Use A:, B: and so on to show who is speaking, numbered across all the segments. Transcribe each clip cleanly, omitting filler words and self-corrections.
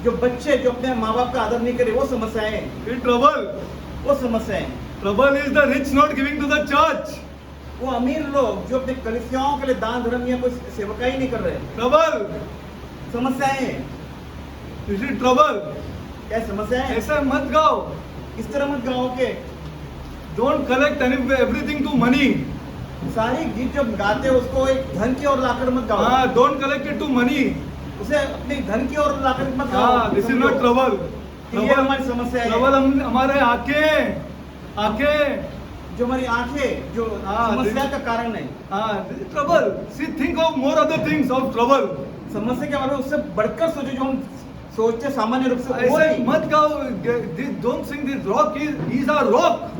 A: जो बच्चे जो अपने माँ बाप का आदर नहीं करे वो समस्याएं हैं,
B: In trouble.
A: वो समस्याएं।
B: Trouble is the rich not giving to the church.
A: वो अमीर लोग जो अपने कलीसियाओं के लिए दान धर्म या कोई सेवकाई नहीं कर रहे,
B: Trouble.
A: समस्याएं हैं।
B: You see trouble.
A: क्या समस्याएं हैं?
B: ऐसा मत गाओ.
A: इस तरह मत गाओ के
B: Don't collect everything to money.
A: सारी गीत जो गाते हैं उसको एक धन की ओर लाकर मत गाओ,
B: Don't collect it to money.
A: उसे अपनी धन की ओर लाकर मत गाओ।
B: This is not trouble.
A: ये हमारी समस्या है।
B: Trouble हमारे आंखें.
A: जो हमारी आंखें जो समस्या का कारण है।
B: This is trouble. See, think of more other things of trouble.
A: समस्या के बारे में उससे बढ़कर सोचो जो हम सोचते सामान्य रूप से वो
B: ऐसे
A: नहीं।
B: मत गाओ. Don't sing this rock. He's our rock.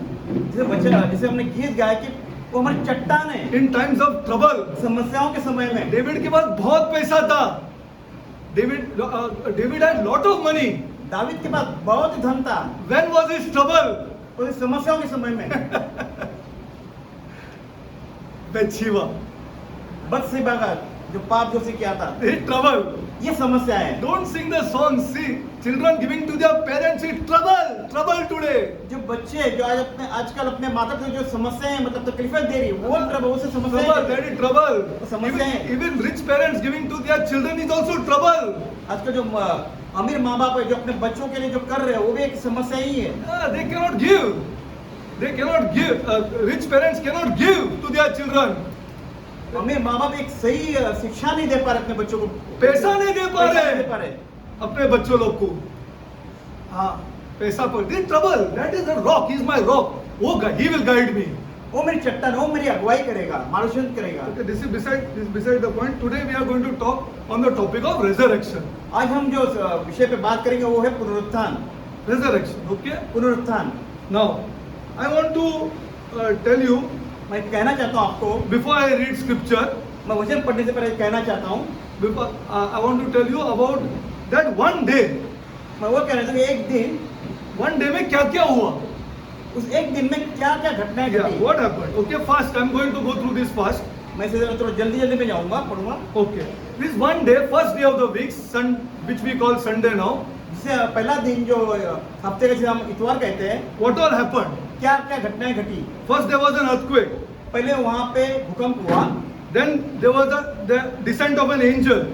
A: जैसे हमने गीत गाया कि वो हमारी चट्टान है।
B: In times of trouble.
A: समस्याओं के समय में
B: डेविड के पास बहुत पैसा था. David had lot of money.
A: David के पास बहुत धन था।
B: When was his trouble?
A: उस समस्याओं के समय में
B: Bathsheba.
A: बत्शेबा का जो पाप जो से किया था,
B: His trouble.
A: ये समस्या है।
B: Don't sing the song. See, children giving to their parents is trouble today.
A: जो बच्चे जो आजकल अपने माता पिता जो समस्याएं मतलब तकलीफें दे रही वो ट्रबल वो से
B: Trouble,
A: समस्याएं
B: that is trouble.
A: समस्याएं।
B: Even rich parents giving to their children is also trouble.
A: आजकल जो अमीर माँ बाप है जो अपने बच्चों के लिए जो कर रहे हैं वो भी एक समस्या ही है।
B: They cannot give. They cannot give. Rich parents cannot give to their children.
A: अमीर माँ बाप एक सही शिक्षा नहीं दे पा रहे अपने बच्चों को,
B: पैसा नहीं दे पा
A: पैसा
B: रहे
A: नहीं दे पा रहे।
B: अपने बच्चों लोग को. हाँ, पैसा पर. This trouble. That is the rock. He is my rock. He will guide me.
A: वो मेरी चट्टान, वो मेरी अगुवाई करेगा, मार्गदर्शन करेगा।
B: Okay, this is beside the point. Today we are going to talk on the topic of resurrection.
A: आज हम जो विषय पे बात करेंगे वो है पुनरुत्थान।
B: Resurrection. Okay.
A: पुनरुत्थान।
B: Now, I want to tell you
A: मैं कहना चाहता हूँ आपको,
B: before I read scripture.
A: मैं वचन पढ़ने से पहले कहना चाहता हूँ,
B: Before, I want to tell you about that one day.
A: मैं वो कहना चाहता हूँ एक दिन,
B: One day में क्या क्या हुआ?
A: उस एक दिन में क्या क्या घटनाएं
B: Yeah,
A: घटी।
B: what happened? Okay, fast. I'm going to go through this fast.
A: मैं इसे थोड़ा जल्दी में जाऊंगा, पढ़ूंगा।
B: Okay. This one day, first day of the week, which we call Sunday now.
A: जिससे पहला दिन जो हफ्ते का जिसे हम इतवार कहते हैं,
B: What all happened?
A: क्या क्या घटनाएं घटी।
B: First there was an earthquake.
A: पहले वहाँ पे भूकंप हुआ,
B: Then there was the descent of an angel.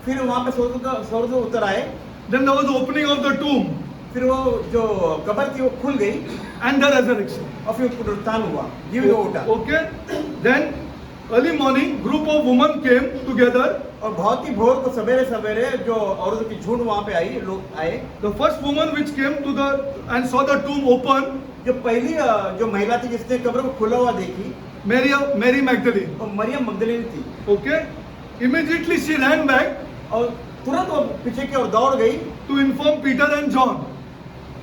A: फिर वहाँ पे स्वर्ग उतर आए,
B: Then there was the opening of the tomb
A: फिर वो जो कब्र थी वो खुल गई
B: and the resurrection.
A: और फिर पुनरुत्थान हुआ, जीवित हो उठा।
B: Okay. Then early morning, group of women came together.
A: और बहुत ही भोर को सवेरे सवेरे जो औरतों की झुंड वहाँ पे आई, लोग आए।
B: The first woman which came to the and saw the tomb open,
A: जो पहली जो महिला थी जिसने कब्र को खुला हुआ देखी,
B: Mary Magdalene.
A: वो मरियम मगदलीनी थी।
B: Okay. Immediately she ran back
A: और तुरंत वो पीछे की ओर दौड़ गई
B: to inform Peter and John.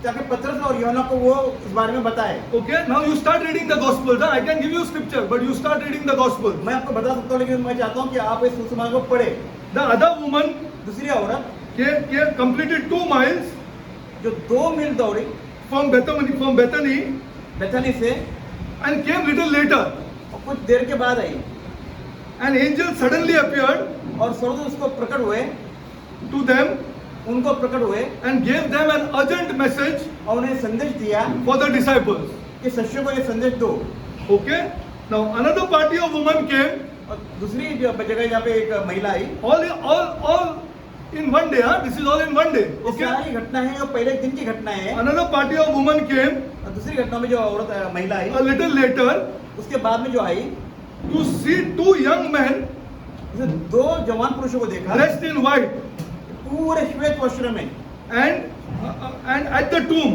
A: ताकि पतरस और यूहन्ना को वो इस बारे में बताए।
B: Okay. Now you start reading the Gospels. I can give you scripture, but you start reading the Gospels.
A: मैं आपको बता सकता हूँ लेकिन मैं चाहता हूँ कि आप इस सुसमाचार को पढ़े।
B: The other woman
A: दूसरी औरत
B: came completed 2 miles
A: जो 2 मील दौड़ी
B: from Bethany
A: बेथनी से
B: and came little later.
A: और कुछ देर के बाद आई
B: An angel suddenly appeared
A: और स्वर्गदूत उसको प्रकट हुए,
B: to them
A: उनको प्रकट हुए
B: and gave them an urgent message
A: और उन्हें संदेश दिया
B: for the disciples.
A: कि शिष्यों को ये संदेश दो।
B: Okay. Now another party of women came.
A: और दूसरी जगह जहाँ पे एक महिला आई,
B: All in one day. This is all in one day.
A: ये
B: Okay.
A: सारी घटना है और पहले दिन की घटना है।
B: Another party of women came
A: और दूसरी घटना में जो औरत महिला आई,
B: a little later
A: उसके बाद में जो आई,
B: to see 2 young men
A: उसने 2 जवान पुरुषों को देखा
B: dressed in white
A: पूरे श्वेत वस्त्र में,
B: and at the tomb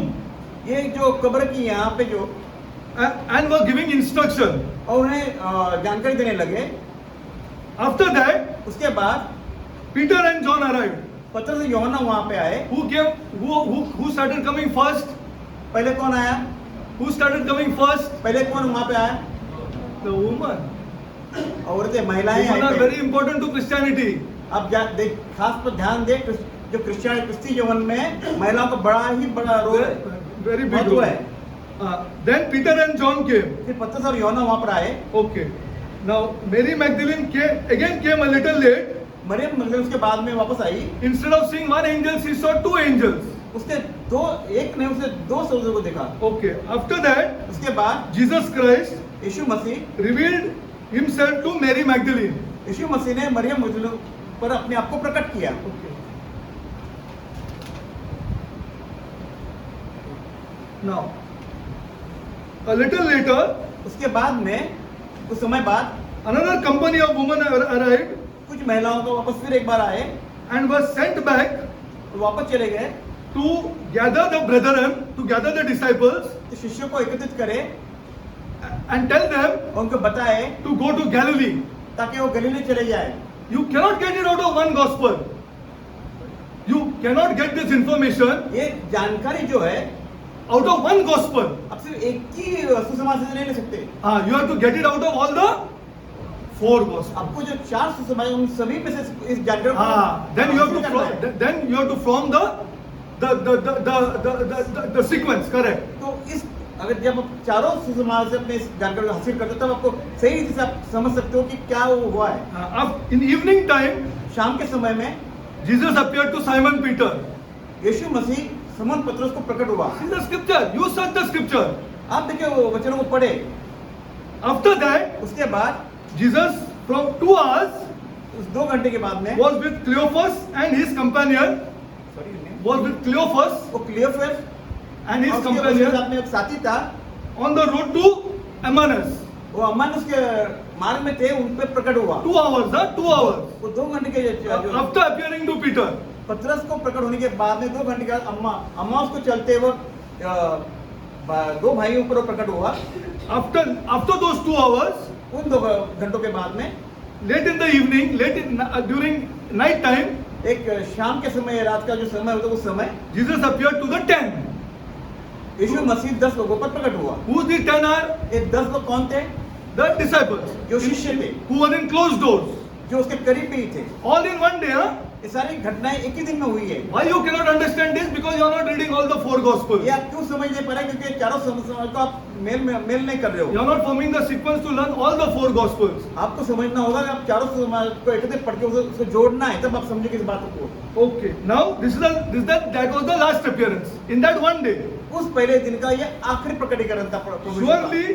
A: ये जो कब्र की यहाँ पे जो
B: and were giving instruction.
A: और उन्हें जानकारी देने लगे।
B: After that,
A: उसके बाद
B: Peter and John arrived.
A: पतरस और यूहन्ना वहाँ पे आए।
B: Who started coming first?
A: पहले कौन आया?
B: Who started coming first?
A: पहले कौन वहाँ पे आया?
B: The woman.
A: औरतें, महिलाएं
B: Women are
A: I.
B: very important to Christianity.
A: अब देख, खास पर ध्यान दे, जो क्रिश्चियन जीवन में महिलाओं का बड़ा रोल है,
B: Very big
A: महत्व
B: role.
A: है।
B: Then Peter and John came.
A: फिर पतरस और यूहन्ना वहाँ पर आए।
B: Okay. Now Mary Magdalene came a little late.
A: Maryam मगदलीनी उसके बाद में वापस आई,
B: Instead of seeing one angel, she saw two angels.
A: उसने एक नहीं उसने 2 स्वर्गदूतों को देखा।
B: Okay. After that,
A: उसके बाद
B: Jesus Christ
A: Yeshu Masih
B: revealed himself to Mary Magdalene.
A: यीशु मसीह ने मरियम मगदलीनी पर अपने आप को प्रकट किया।
B: Okay. Now, a little later,
A: उसके बाद में कुछ समय बाद
B: another company of women arrived
A: कुछ महिलाओं को वापस फिर एक बार आए
B: and were sent back
A: और वापस चले गए
B: to gather the brethren, to gather the disciples,
A: तो शिष्यों को एकत्रित करे
B: and tell them
A: और उनको बताए
B: to go to Galilee.
A: ताकि वो गलीले चले जाए।
B: You cannot get it out of one gospel. You cannot get this information
A: ये जानकारी जो है
B: out of one gospel.
A: आप सिर्फ एक ही सुसमाचार से नहीं ले सकते,
B: You have to get it out of all the four gospels.
A: आपको जो 4 सुसमाचार उन सभी में से इस जानकारी को
B: Then you have
A: हासिल करना है।
B: to then you have to form the sequence, correct?
A: तो इस अगर जब आप चारों सुसमाचार से अपने इस जानकारी को हासिल करते हो तब आपको सही रीति से आप समझ सकते हो कि क्या वो हुआ है।
B: In evening time,
A: शाम के समय में
B: Jesus appeared to Simon Peter.
A: यीशु मसीह समन पतरस को प्रकट हुआ।
B: See the scripture. You search the scripture.
A: आप देखिए वो वचनों को पढ़े।
B: After that,
A: उसके बाद
B: Jesus from 2 hours
A: उस 2 घंटे के बाद में
B: was with Cleophas and his companion. Was with Cleophas
A: वो क्लियोफस
B: and his
A: और उसके
B: companion
A: साथ में एक साथी था,
B: on the road to Emmaus.
A: वो अम्मान उसके मार्ग में थे, उन पे प्रकट हुआ।
B: 2 hours, 2 hours.
A: वो 2 घंटे के जो
B: After appearing to Peter.
A: पतरस को प्रकट होने के बाद में 2 घंटे के बाद अम्मा उसको चलते वक्त 2 भाइयों पर वो प्रकट हुआ।
B: After those 2 hours,
A: उन 2 घंटों के बाद में
B: late in the evening, during night time,
A: एक शाम के समय, रात का जो समय होता है उस समय
B: Jesus appeared to the 10.
A: यीशु मसीह 10 लोगों पर प्रकट हुआ।
B: Who these 10 are?
A: ये 10 लोग कौन थे?
B: The disciples.
A: जो शिष्य थे,
B: Who were in closed doors.
A: जो उसके करीब ही थे।
B: All in one day, huh?
A: ये सारी घटनाएं एक ही दिन में हुई है।
B: Why you cannot understand this? Because you are not reading all the 4 gospels.
A: ये आप क्यों समझ नहीं पा रहे? क्योंकि चारों समाचार को आप मेल नहीं कर रहे
B: You
A: हो।
B: are not forming the sequence to learn all the 4 gospels.
A: आपको समझना होगा कि आप चारों समाचार को एकत्रित पढ़ के उसको जोड़ना है, तब आप समझेंगे इस बात को।
B: Okay. Now that was the last appearance in that one day.
A: उस पहले दिन का ये आखिरी प्रकटीकरण था प्रभु यीशु का।
B: Surely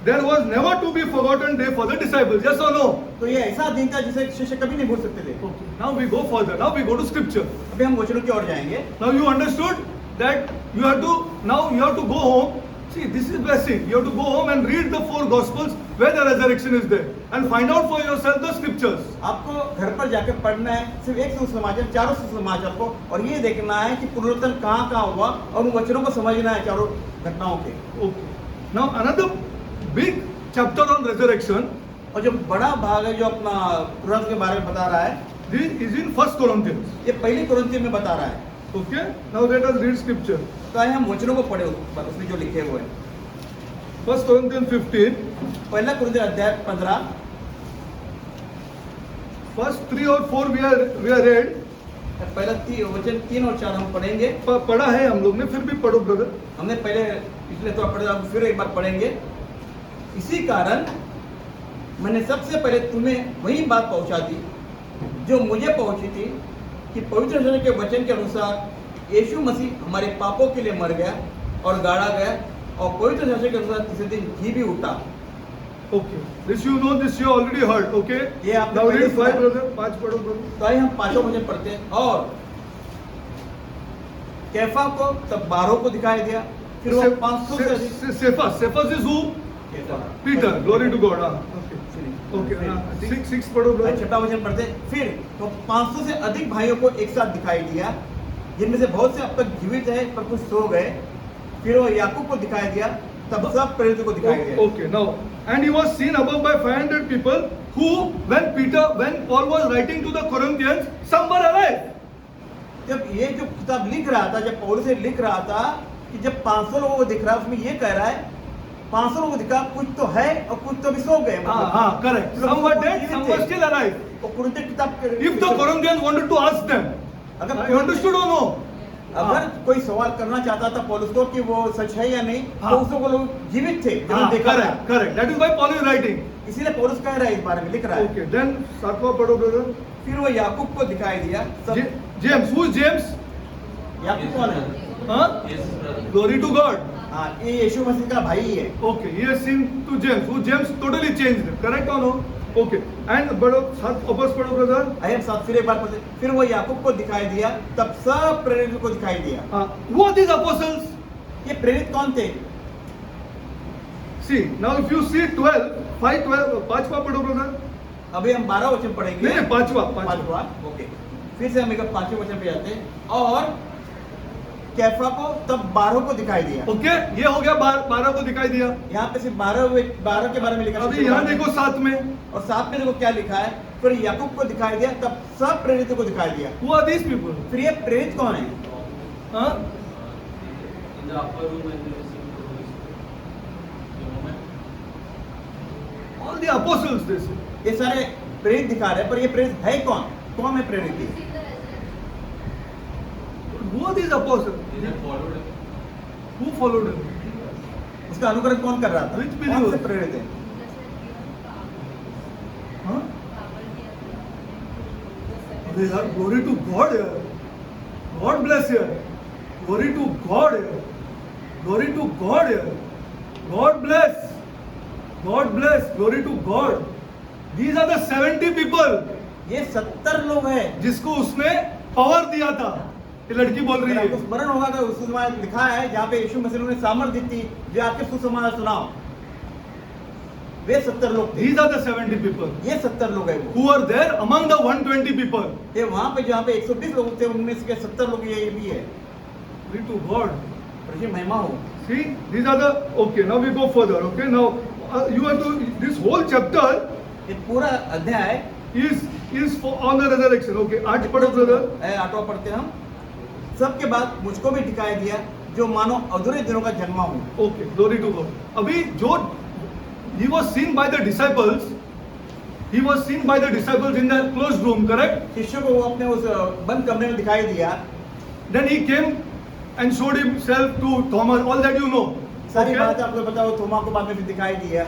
B: there was never to be forgotten day for the disciples. Yes or no?
A: तो ये ऐसा दिन था जिसे शिष्य कभी नहीं भूल सकते थे।
B: Okay. Now we go further. Now we go to scripture.
A: अभी हम वचनों की ओर जाएंगे।
B: Now you understood that you have to go home. See, this is blessing. You have to go home and read the 4 gospels where the resurrection is there and find out for yourself the scriptures.
A: आपको घर पर जाकर पढ़ना है सिर्फ एक सुसमाचार, चारों सुसमाचार को, और ये देखना है कि पुनरुत्थान कहाँ हुआ और उन वचनों को समझना है चारों घटनाओं के।
B: Okay. Now another big chapter on resurrection.
A: और जो बड़ा भाग है जो अपना पुनरुत्थान के बारे में बता रहा है,
B: This is in 1 Corinthians.
A: ये पहली कुरिन्थियों में बता रहा है।
B: Okay. Now let us read scripture.
A: तो आइए हम वचनों को पढ़े उसमें जो लिखे हुए हैं।
B: 1 Corinthians 15.
A: पहला कुरिन्थियों अध्याय 15
B: First 3 or 4 we are read.
A: पहला वचन 3 और 4 हम पढ़ेंगे।
B: पढ़ा है हम लोग ने, फिर भी पढ़ो ब्रदर।
A: हमने पहले पिछले तो पढ़े, अब फिर एक बार पढ़ेंगे। इसी कारण मैंने सबसे पहले तुम्हें वही बात पहुंचा दी जो मुझे पहुंची थी कि पवित्र शास्त्र के वचन के अनुसार यीशु मसीह हमारे पापों के लिए मर गया और गाड़ा गया और पवित्र शास्त्र के अनुसार तीसरे दिन जी भी उठा।
B: Okay. This you know, this you already heard. Okay.
A: ये आपने
B: Now
A: पहले
B: read 5
A: सुना है।
B: brother. 5 पढ़ो brother.
A: तो आइए हम 5वां वचन पढ़ते हैं। और कैफा को तब 12 को दिखाई दिया, फिर वो 500 से अधिक
B: Cephas is who? Peter. Glory to God. Okay. 6 पढ़ो brother.
A: छठा वचन पढ़ते हैं। फिर तो 500 से अधिक भाइयों को एक साथ दिखाई दिया, जिनमें से बहुत से अब तक जीवित है पर कुछ सो गए। फिर वो याकूब को दिखाई दिया, तब सब प्रेरितों को दिखाई दिया।
B: Okay. Now, and he was seen above by 500 people who, when Paul was writing to the Corinthians, some were alive.
A: जब ये जो किताब लिख रहा था, जब पौलुस लिख रहा था कि जब 500 लोगों को दिख रहा है, उसमें ये कह रहा है 500 लोगों को दिखा, कुछ तो है और कुछ तो भी सो गए।
B: Correct. Some were dead, some were still alive.
A: और कुरिन्थियों की किताब
B: If the Corinthians wanted to ask them,
A: अगर
B: you understood or no?
A: अगर कोई सवाल करना चाहता था पौलुस को कि वो सच है या नहीं, तो उस लोग जीवित थे, जिन्होंने देखा था।
B: Correct. That is why Paul is writing.
A: इसीलिए पौलुस कह रहा है, इस बारे में लिख रहा है।
B: Okay. Then 7वां पढ़ो brother.
A: फिर वो याकूब को दिखाई दिया। सब
B: James, who is James?
A: याकूब कौन है?
B: Huh? Glory to God.
A: हाँ, ये यीशु मसीह का भाई है।
B: Okay, he has seen to James. Who James totally changed him. Correct or no? Okay. And बड़ो साथ वापस पढ़ो ब्रदर।
A: आइए हम साथ फिर एक बार पढ़ते। फिर वो याकूब को दिखाई दिया, तब सब प्रेरित को दिखाई दिया।
B: Who are these apostles?
A: ये प्रेरित कौन थे?
B: See, now if you see 12, 5, 12, पांचवा पढ़ो ब्रदर।
A: अभी हम 12 वचन पढ़ेंगे।
B: नहीं पांचवा।
A: पांचवा, ओके। फिर से हम एक 5वें वचन पे जाते हैं। और कैफा को तब 12 को दिखाई दिया।
B: ओके, ये हो गया 12 को दिखाई दिया।
A: यहाँ पे सिर्फ 12 के बारे में लिखा है।
B: अभी यहाँ देखो 7 में।
A: और 7 में देखो क्या लिखा है। फिर याकूब को दिखाई दिया, तब सब प्रेरितों को दिखाई दिया।
B: Who are these people?
A: फिर ये प्रेरित कौन है?
B: Huh?
C: In the upper room and they receive the Holy Spirit. The moment.
B: All the apostles they say.
A: ये सारे प्रेरित दिखा रहे हैं, पर ये प्रेरित है कौन? कौन है प्रेरित ये?
B: Who are these apostles?
C: They have followed him.
B: Who followed him?
A: उसका अनुकरण कौन कर रहा था?
B: Which
A: कौन से
B: believers?
A: प्रेरित है?
B: Huh? अरे यार, glory to God यार. God bless यार. Glory to God यार. Glory to God यार. God bless. God bless. Glory to God. These are the 70 people
A: ये 70 लोग हैं।
B: जिसको उसने पावर दिया था। ये लड़की बोल रही
A: अगर आपको
B: है।
A: स्मरण होगा कि उस समय लिखा है जहाँ पे यीशु मसीह ने सामर्थ्य दी थी, जो आपके सुसमाचार सुनाओ। वे 70 लोग थे।
B: These are the 70 people
A: ये 70 लोग हैं वो।
B: who are there among the 120 people.
A: ये वहाँ पे जहाँ पे 120 लोग थे, उनमें से 70 लोग ये भी है।
B: Glory to God.
A: प्रभु महिमा हो।
B: See, these are the, okay, now we go further, okay, now you have to, this whole chapter
A: ये पूरा अध्याय
B: is for on the resurrection, okay, 8 पढ़ो brother.
A: 8वां पढ़ते हैं हम। सबके बाद मुझको भी दिखाई दिया, जो मानो अधूरे दिनों का जन्मा हूँ।
B: Okay, glory to God. अभी जो he was seen by the disciples, he was seen by the disciples in the closed room, correct?
A: शिष्यों को वो अपने उस बंद कमरे में दिखाई दिया।
B: Then he came and showed himself to Thomas, all that you know.
A: सारी
B: Okay?
A: बात आपको बताओ, थोमा को बाद में फिर दिखाई दिया।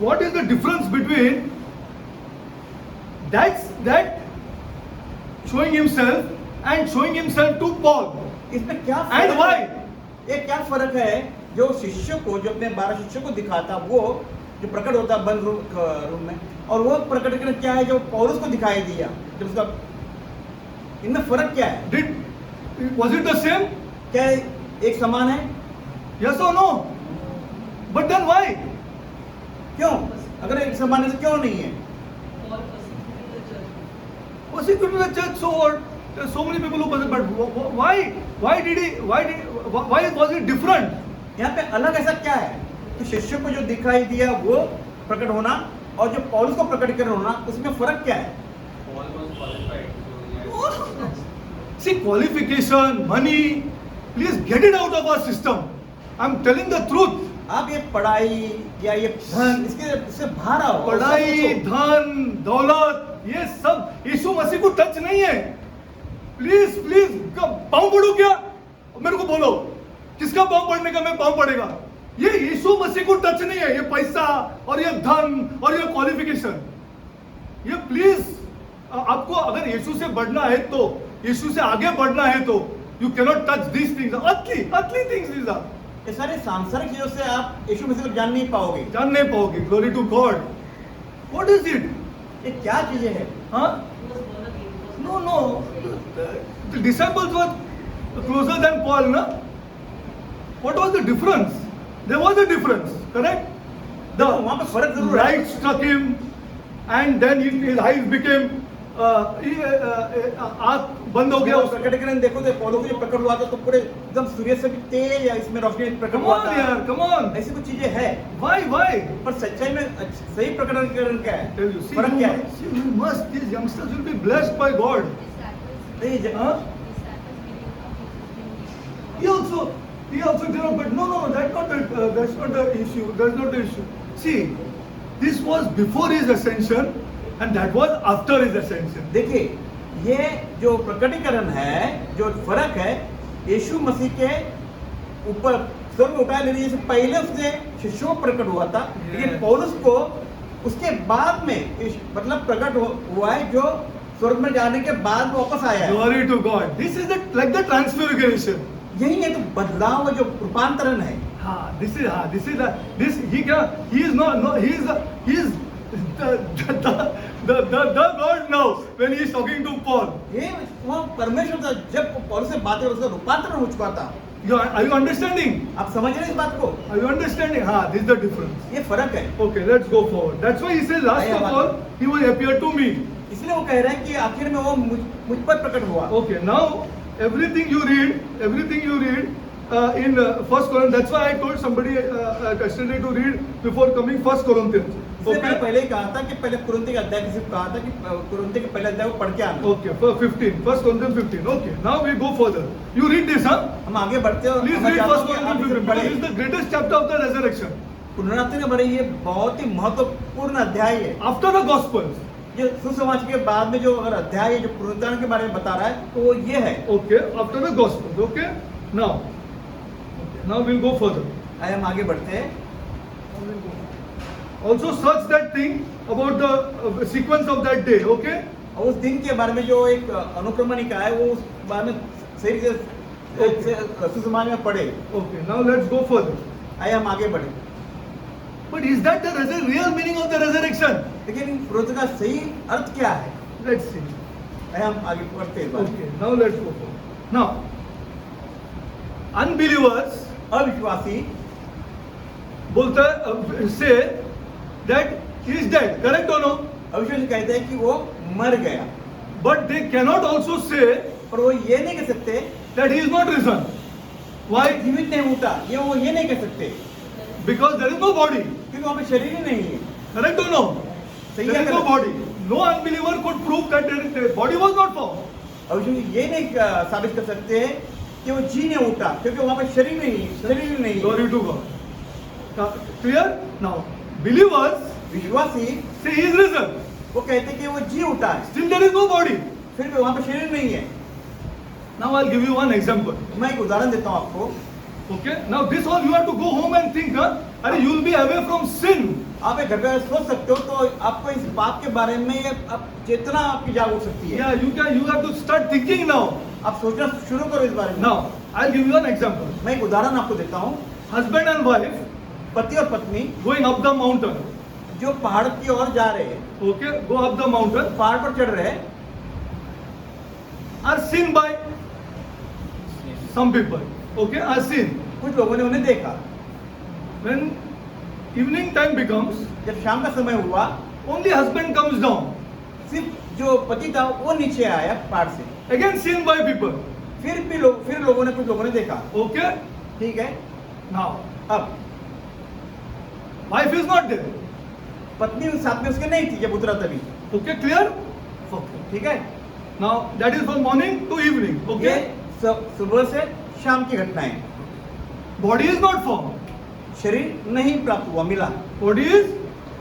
B: What is the difference between that showing himself and showing himself to Paul?
A: इसमें क्या
B: And
A: फर्क
B: why?
A: है? ये क्या फर्क है? जो शिष्यों को, जो अपने 12 शिष्यों को दिखाता, वो जो प्रकट होता बंद रूम में, और वो प्रकटीकरण क्या है जो पौलुस को दिखाई दिया, जब उसका, इनमें फर्क क्या है?
B: Was it the same?
A: क्या एक समान है?
B: Yes or no? But then why?
A: क्यों? अगर एक समान है तो क्यों नहीं है?
B: Persecuted the church, so what? There are so many people who persecute, but why was it different?
A: यहाँ पे अलग ऐसा क्या है कि शिष्यों को जो दिखाई दिया वो प्रकट होना, और जो पौलुस को प्रकटीकरण होना, उसमें फर्क क्या है?
C: Paul was qualified. So he had
B: See, qualification, money, please get it out of our system. I'm telling the truth.
A: आप ये पढ़ाई या ये धन, इससे बाहर आओ।
B: पढ़ाई, धन, दौलत, ये सब यीशु मसीह को टच नहीं है। प्लीज प्लीज, पाँव पड़ू क्या? मेरे को बोलो, किसका पाँव पड़ने का मैं पाँव पड़ेगा? ये यीशु मसीह को टच नहीं है। ये पैसा और ये धन और ये क्वालिफिकेशन, ये प्लीज, आपको अगर यीशु से बढ़ना है तो, यीशु से आगे बढ़ना है तो, you cannot touch these things, earthly things. These are,
A: ये सारे सांसारिक चीजों से आप यीशु मसीह को जान नहीं पाओगे।
B: जान नहीं पाओगे। Glory to God. What is it?
A: ये क्या चीजें हैं?
B: हाँ? No. The disciples were closer than Paul, na? What was the difference? There was a difference, correct? The
A: वहाँ पे फर्क जरूर है।
B: light struck him, and then his eyes became आँख बंद हो गया।
A: प्रकटीकरण देखो तो पौलुस को जो प्रकट हुआ था तो पूरे एकदम सूर्य से भी तेज, या इसमें रोशनी प्रकट
B: Come
A: हुआ
B: on,
A: था।
B: यार, come on.
A: ऐसी कुछ चीजें हैं,
B: Why?
A: पर सच्चाई में सही प्रकटीकरण क्या है?
B: Tell you, see,
A: फर्क क्या है?
B: you must. These youngsters will be blessed by God. Huh? He also did not, but no, that's not the issue. That's not the issue. See, this was before his ascension, and that was after his ascension.
A: देखिए, ये जो प्रकटीकरण है, जो फर्क है, यीशु मसीह के ऊपर स्वर्ग उठाए लेने से पहले उसने शिष्यों को प्रकट हुआ था, लेकिन पौलुस को उसके बाद में मतलब प्रकट हुआ है, जो स्वर्ग में जाने के बाद वापस आया है।
B: Glory to God. This is like the transfiguration.
A: यही है तो बदलाव, जो रूपांतरण है।
B: This is he is not he is the God now when he is talking to Paul.
A: ये वो परमेश्वर था, जब पौलुस से बातें उसका रूपांतरण हो चुका था।
B: Are you understanding?
A: आप समझ रहे हैं इस बात को?
B: Are you understanding? This is the difference.
A: ये फर्क है।
B: Okay, let's go forward. That's why he says last of all he will appear to me.
A: इसलिए वो कह रहे हैं कि आखिर में वो मुझ पर प्रकट हुआ।
B: Okay, now everything you read in First Corinthians. That's why I told somebody yesterday to read before coming First Corinthians.
A: इसलिए मैंने पहले ही कहा था कि पहले कुरिन्थी का अध्याय किसी को कहा था कि कुरिन्थी के पहले अध्याय को पढ़ के आना।
B: Okay, for 15, First Corinthians 15. Okay, now we go further. You read this, huh?
A: हम आगे बढ़ते हैं।
B: Please read First Corinthians 15 because this is the greatest chapter of the resurrection.
A: पुनरुत्थान के बारे में ये बहुत ही महत्वपूर्ण अध्याय है।
B: After the Gospels.
A: ये सुसमाचार के बाद में जो अगर अध्याय है जो पुनरुत्थान के बारे में बता रहा है, तो वो ये है।
B: Okay, after the Gospels. Okay, now we'll go further.
A: आइए हम आगे बढ़ते हैं।
B: Also search that thing about the sequence of that day. Okay.
A: और उस दिन के बारे में जो एक अनुक्रमणिका है, वो उस बारे में सही से सुसमाचार में पढ़े।
B: Okay, now let's go further.
A: आइए हम आगे बढ़े।
B: But is that the real meaning of the resurrection?
A: लेकिन पुनरुत्थान का सही अर्थ क्या है?
B: Let's see.
A: आइए हम आगे बढ़ते हैं।
B: Okay, now let's go forward. Now, unbelievers
A: अविश्वासी
B: बोलते say that he is dead. Correct or no?
A: अविश्वासी कहते हैं कि वो मर गया,
B: But they cannot also say
A: पर वो ये नहीं कह सकते
B: that he is not risen. Why?
A: जीवित नहीं उठा। वो ये नहीं कह सकते
B: Because there is no body.
A: क्योंकि वहाँ पे शरीर ही नहीं है।
B: Correct or no?
A: सही
B: There
A: है
B: is no
A: गलत?
B: body. No unbeliever could prove that the body was not found.
A: अविश्वासी ये नहीं साबित कर सकते हैं कि वो जी नहीं उठा, क्योंकि वहाँ पे शरीर ही नहीं है।
B: Glory to God. Clear? Now, believers
A: विश्वासी
B: say he is risen.
A: वो कहते हैं कि वो जी उठा है,
B: Still there is no body.
A: फिर भी वहाँ पे शरीर नहीं है।
B: Now I'll give you one example.
A: मैं एक उदाहरण देता हूँ आपको।
B: Okay? Now this all you have to go home and think, अरे you will be away from sin.
A: आप एक घर पे सोच सकते हो, तो आपको इस बात के बारे में अब चेतना आपकी जाग उठ सकती है।
B: Yeah, you have to start thinking now.
A: आप सोचना शुरू करो इस बारे में।
B: Now, I'll give you an example.
A: मैं एक उदाहरण आपको देता हूँ।
B: Husband and wife
A: पति और पत्नी
B: going up the mountain.
A: जो पहाड़ की ओर जा रहे हैं,
B: Okay, go up the mountain.
A: पहाड़ पर चढ़ रहे हैं,
B: Are seen by some people. Okay, are seen.
A: कुछ लोगों ने उन्हें देखा।
B: When evening time becomes,
A: जब शाम का समय हुआ,
B: only husband comes down.
A: सिर्फ जो पति था वो नीचे आया पहाड़ से।
B: Again seen by people.
A: फिर कुछ लोगों ने देखा।
B: Okay,
A: ठीक है।
B: now
A: अब
B: wife is not there.
A: पत्नी उस साथ में उसके नहीं थी जब उतरा तभी।
B: Okay, clear? Okay.
A: ठीक है।
B: Now that is from morning to evening.
A: ये
B: Okay,
A: सुबह से शाम की घटना है।
B: body is not found.
A: शरीर नहीं प्राप्त हुआ, मिला।
B: Body is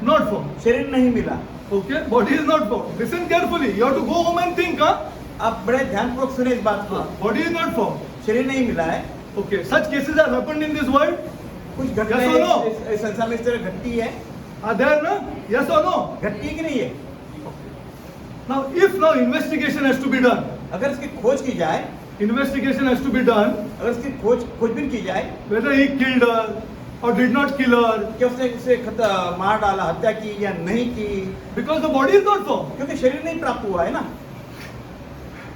B: not found.
A: शरीर नहीं मिला।
B: Okay, body is not found. Listen carefully. You have to go home and think,
A: आप बड़े ध्यानपूर्वक सुने इस बात को।
B: Body is not found.
A: शरीर नहीं मिला है।
B: Okay, such cases have happened in this world.
A: कुछ
B: Yes or no?
A: घटनाएं इस संसार में इस तरह घटती है।
B: Are there, no? Yes or no?
A: घटती है कि नहीं है?
B: Now, if now investigation has to be done,
A: अगर इसकी खोज की जाए,
B: investigation has to be done,
A: अगर इसकी खोजबीन की जाए
B: whether he killed her or did not kill her,
A: कि उसने उसे मार डाला, हत्या की या नहीं की,
B: because the body is not found.
A: क्योंकि शरीर नहीं प्राप्त हुआ है ना,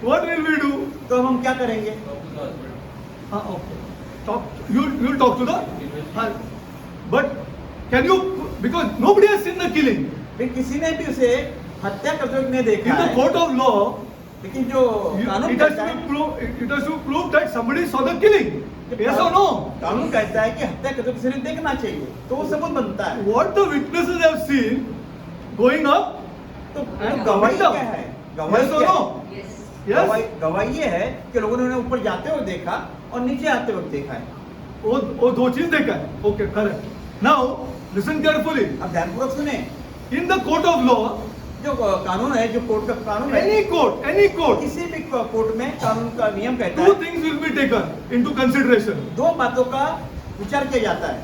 B: What will we do?
A: तो हम क्या करेंगे?
B: Okay. You'll talk to the. But can you? Because nobody has seen the killing.
A: फिर किसी ने भी उसे हत्या करते हुए नहीं
B: In
A: देखा
B: the
A: है,
B: court of law,
A: लेकिन जो कानून
B: it has
A: कहता
B: to
A: है,
B: be proved. It has to prove that somebody saw the killing. Yes or no?
A: कानून कहता है कि हत्या करते हुए किसी ने देखना चाहिए, तो वो सबूत बनता है।
B: What the witnesses have seen going up
A: तो
B: and
A: गवाही
B: coming down.
A: क्या है? गवाही
B: Yes or
A: क्या है?
B: no? Yes.
A: गवाही ये है कि लोगों ने उन्हें ऊपर जाते हुए देखा और नीचे आते हुए देखा है।
B: वो दो चीज देखा है. Okay, correct. Now listen carefully.
A: अब ध्यानपूर्वक सुने,
B: In the court of law,
A: जो कानून है, जो कोर्ट का कानून है,
B: any court,
A: किसी भी कोर्ट में कानून का नियम कहता
B: two
A: है
B: things will be taken into consideration.
A: दो बातों का विचार किया जाता है।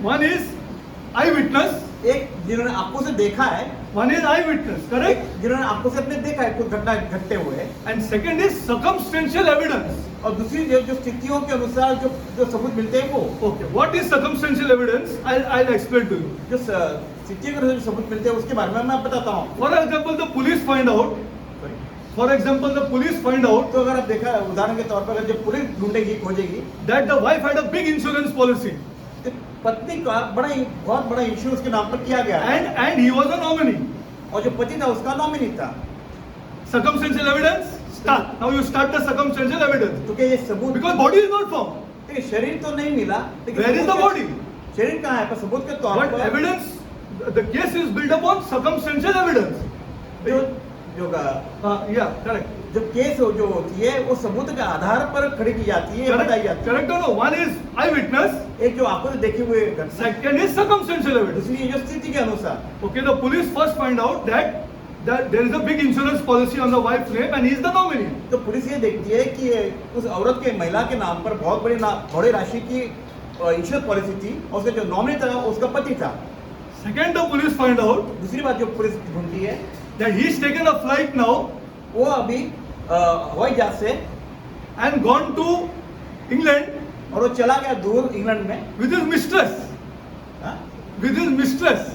B: One is eyewitness.
A: एक जिन्होंने आंखों से देखा है,
B: One is eyewitness, correct?
A: एक जिन्होंने आंखों से अपने देखा है कुछ घटना घटते हुए,
B: And second is circumstantial evidence.
A: और दूसरी जो स्थितियों के अनुसार जो जो सबूत मिलते हैं वो,
B: Okay, what is circumstantial evidence? I'll explain to you.
A: जो स्थितियों के अनुसार जो सबूत मिलते हैं उसके बारे में मैं बताता हूँ।
B: For example, the police find out. For example, the police find out
A: तो अगर आप देखा उदाहरण के तौर पर अगर जब police ढूंढेगी खोजेगी
B: that the wife had a big insurance policy
A: तो पत्नी का बहुत बड़ा इंश्योरेंस के नाम पर किया गया है,
B: and he was a nominee.
A: और जो पति था उसका नॉमिनी था।
B: Circumstantial evidence. Start. Now you start the circumstantial evidence.
A: तो क्या ये सबूत,
B: Because body is not found.
A: देखिए शरीर तो नहीं मिला, लेकिन
B: Where is the
A: सबूत
B: body?
A: के- शरीर कहाँ है? पर सबूत के तौर
B: But
A: पर
B: evidence, the case is built upon circumstantial evidence.
A: जो जो
B: Yeah, correct.
A: जो केस जो होती है वो सबूत के आधार पर खड़ी की जाती है, बताई जाती
B: Correct or no? One is eyewitness.
A: है। एक जो आंखों से देखे हुए घटना,
B: Second is circumstantial evidence.
A: दूसरी जो स्थिति के अनुसार।
B: Okay, the police first find out that there is a big insurance policy on the wife's name and he is the nominee.
A: तो पुलिस ये देखती है कि उस औरत के महिला के नाम पर बहुत बड़ी राशि की इंश्योरेंस पॉलिसी थी, और उसका जो नॉमिनी था उसका पति था।
B: Second, the police find out
A: दूसरी बात जो पुलिस ढूंढती है,
B: that he is taken a flight now
A: वो अभी हवाई जहाज से
B: and gone to England
A: और वो चला गया दूर इंग्लैंड में,
B: with his mistress.
A: हाँ?
B: With his mistress.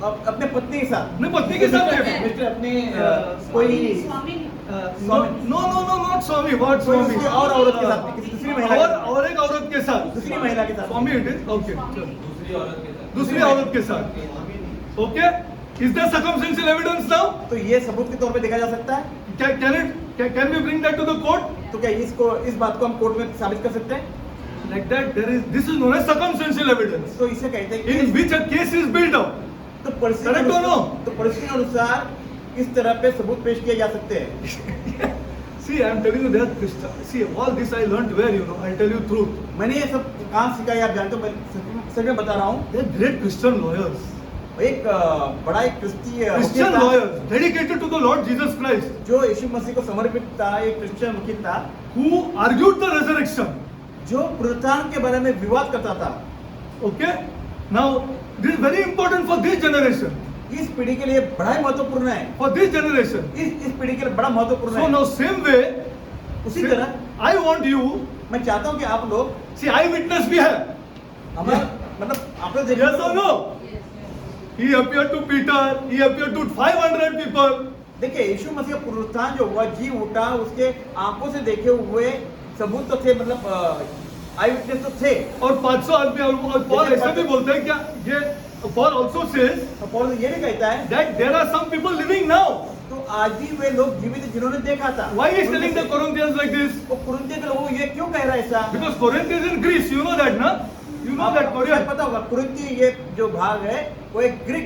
A: अपने पत्नी के साथ।
B: अपने पत्नी के साथ गए।
A: मिस्टर अपने कोई
B: No, not Swami. What
A: कोई
B: Swami?
A: किसी और औरत के साथ, किसी दूसरी महिला के साथ,
B: और एक औरत के साथ.
A: दूसरी महिला के साथ।
B: Swami it is. Okay.
C: दूसरी औरत के साथ
B: दूसरी औरत के साथ. Okay. Is there circumstantial evidence now?
A: तो ये सबूत के तौर पे देखा जा सकता है।
B: Can we bring that to the court?
A: तो क्या इस बात को हम कोर्ट में साबित कर सकते हैं?
B: Like that, this is known as circumstantial evidence,
A: तो इसे कहते हैं
B: in
A: कि
B: which a case is built up.
A: तो परिस्थिति
B: Correct or no?
A: तो परिस्थिति के अनुसार इस तरह पे सबूत पेश किए जा सकते हैं।
B: See, I am telling you that see, all this I learnt where, I'll tell you truth.
A: मैंने ये सब कहाँ सीखा है आप जानते हो, मैं सच में बता रहा हूँ।
B: They are great Christian lawyers.
A: एक बड़ा एक क्रिस्ती
B: Christian
A: वकील था,
B: lawyers dedicated to the Lord Jesus Christ,
A: जो यीशु मसीह को समर्पित था, एक क्रिश्चियन वकील था
B: who argued the resurrection.
A: जो पुनरुत्थान के बारे में विवाद करता था।
B: Okay? Now, this is very important for this generation.
A: इस पीढ़ी के लिए बड़ा ही महत्वपूर्ण है,
B: For this generation.
A: इस पीढ़ी के लिए बड़ा महत्वपूर्ण
B: So
A: है।
B: now, same way,
A: उसी तरह
B: I want you,
A: मैं चाहता हूँ कि आप लोग
B: see, eyewitness भी है.
A: हमारा मतलब आप लोग
B: Yes or no? He appeared to Peter, he appeared to 500 people.
A: देखिए यीशु मसीह का पुनरुत्थान जो हुआ, जी उठा, उसके आंखों से देखे हुए सबूत तो थे, मतलब आई विटनेस तो थे।
B: और 500 आदमी और पॉल ऐसा भी बोलते हैं क्या ये पॉल आल्सो सेज
A: और पौल ये भी कहता है
B: that there are some people living now
A: तो आज भी वे लोग जीवित हैं जिन्होंने देखा था।
B: Why is telling the Corinthians like this
A: वो कुरिन्थियों के लोगों को ये क्यों कह रहा है ऐसा?
B: Because Corinth is in Greece you know that ना यू नो दैट
A: आपको
B: कोरियन
A: पता होगा कुरिन्थी ये जो भाग है वो एक Greek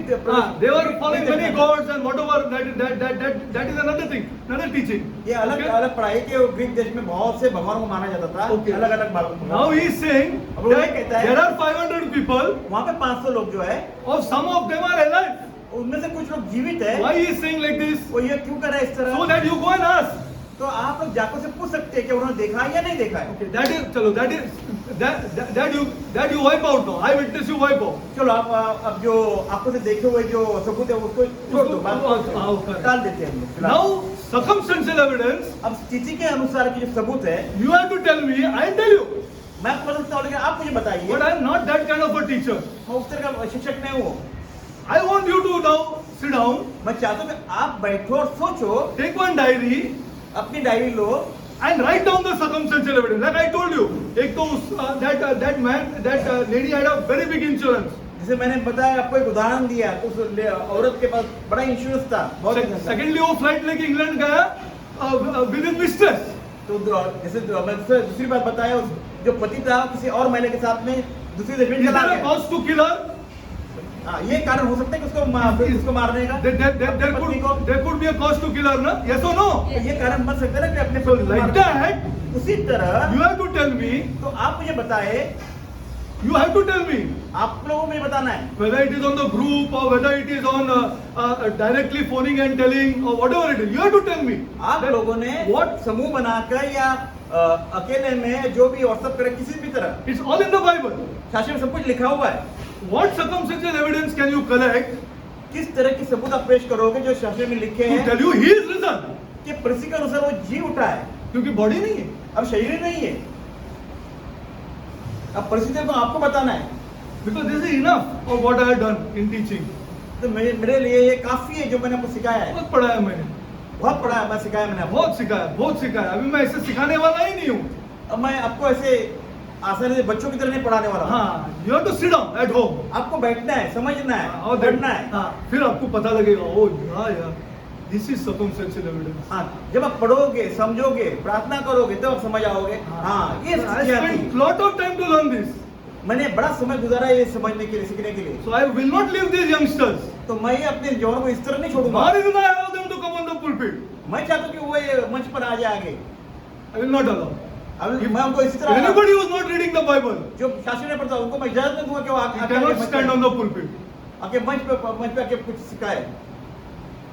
B: they were following many gods and whatever that is another thing another teaching
A: ये अलग अलग पढ़ाई के वो ग्रीक देश में बहुत से भगवानों को माना जाता था,
B: Okay.
A: अलग अलग।
B: now he is saying
A: अब वो ये
B: that
A: कहता है
B: there are 500 people
A: वहाँ पे 500 लोग जो है
B: or some of them are alive
A: उनमें से कुछ लोग जीवित है।
B: why he is saying like this
A: वो ये क्यों कर रहा है इस तरह?
B: so that you go and ask
A: तो आप लोग जाकर से पूछ सकते हैं कि उन्होंने देखा है या नहीं देखा है।
B: okay that is chalo that you wipe out now I witness you wipe out
A: चलो आप अब जो आपको से देखे हुए जो सबूत है उसको छोड़ दो, बात
B: उसको
A: टाल देते हैं हम लोग फिलहाल।
B: now circumstantial evidence
A: अब स्थिति के अनुसार की जो सबूत है
B: you have to tell me I tell you
A: मैं आपको बता सकता हूँ, लेकिन आप मुझे बताइए।
B: but I am not that kind of a teacher
A: मैं उस तरह का शिक्षक नहीं हूँ।
B: I want you to now sit down
A: मैं चाहता हूँ कि आप बैठो और सोचो,
B: take one diary
A: अपनी diary low
B: and write down the circumstantial evidence like I told you एक तो that lady had a very big insurance
A: जैसे मैंने बताया आपको एक उदाहरण दिया, उस औरत के पास बड़ा इंश्योरेंस था बहुत अच्छा था।
B: secondly वो फ्लाइट लेके इंग्लैंड गया विद हिज मिस्ट्रेस
A: तो जैसे मैं दूसरी बात बताया, उस जो पति था किसी और महिला के साथ में दूसरी देश में
B: is
A: चला
B: there a
A: गया।
B: cause to kill her
A: हाँ, ये कारण हो सकता है कि उसको मारने का।
B: there could be a cause to kill her ना yes or no
A: तो ये कारण बन सकता है ना कि अपने
B: so
A: पति को
B: like
A: मारने का।
B: that
A: उसी तरह
B: you have to tell me
A: तो आप मुझे बताए,
B: you have to tell me
A: आप लोगों को मुझे बताना है
B: whether it is on the group or whether it is on directly phoning and telling or whatever it is you have to tell me
A: आप
B: that
A: लोगों ने
B: what
A: समूह बनाकर या अकेले में जो भी व्हाट्सएप करे किसी भी तरह
B: it's all in the Bible
A: शास्त्र में सब कुछ लिखा हुआ है।
B: What circumstantial evidence can you collect
A: किस तरह की सबूत आप पेश करोगे जो शास्त्र में लिखे
B: to
A: हैं
B: tell you he is risen?
A: कि परिस्थिति के अनुसार वो जी उठा है,
B: क्योंकि बॉडी नहीं है.
A: अब शरीर ही नहीं है. अब परिस्थिति को आपको बताना है.
B: Because this is enough of what I have done in teaching.
A: तो मेरे लिए ये काफी है जो मैंने आपको सिखाया है.
B: बहुत पढ़ाया मैंने,
A: बहुत पढ़ा है, मैं सिखाया मैंने आपको.
B: बहुत सिखाया. अभी मैं ऐसे सिखाने वाला ही नहीं हूँ.
A: अब मैं आपको ऐसे आसानी से बच्चों की तरह नहीं पढ़ाने वाला हूँ.
B: हाँ, you have to sit down at home.
A: आपको बैठना है, समझना है
B: और
A: पढ़ना है.
B: हाँ, फिर आपको पता लगेगा, ओ यार, this is circumstantial evidence.
A: हाँ, जब आप पढ़ोगे, समझोगे, प्रार्थना करोगे, तब आप समझ आओगे. हाँ, ये
B: I
A: स्थितियाँ थी.
B: spent lot of time to learn this.
A: मैंने बड़ा समय गुजारा ये समझने के लिए, सीखने के लिए.
B: So I will not leave these youngsters.
A: तो मैं अपने जवानों को इस तरह नहीं छोड़ूंगा.
B: Nor will I allow them to come on the pulpit.
A: मैं चाहता हूँ कि वो ये मंच पर आ जाए आगे.
B: I will not allow.
A: अब मैं उनको इसी
B: If
A: तरह
B: anybody who is not reading the Bible,
A: जो शास्त्र में पढ़ता है, उनको मैं इजाजत नहीं दूंगा कि वो
B: he cannot stand on the pulpit.
A: आके मंच पे आके कुछ सिखाए.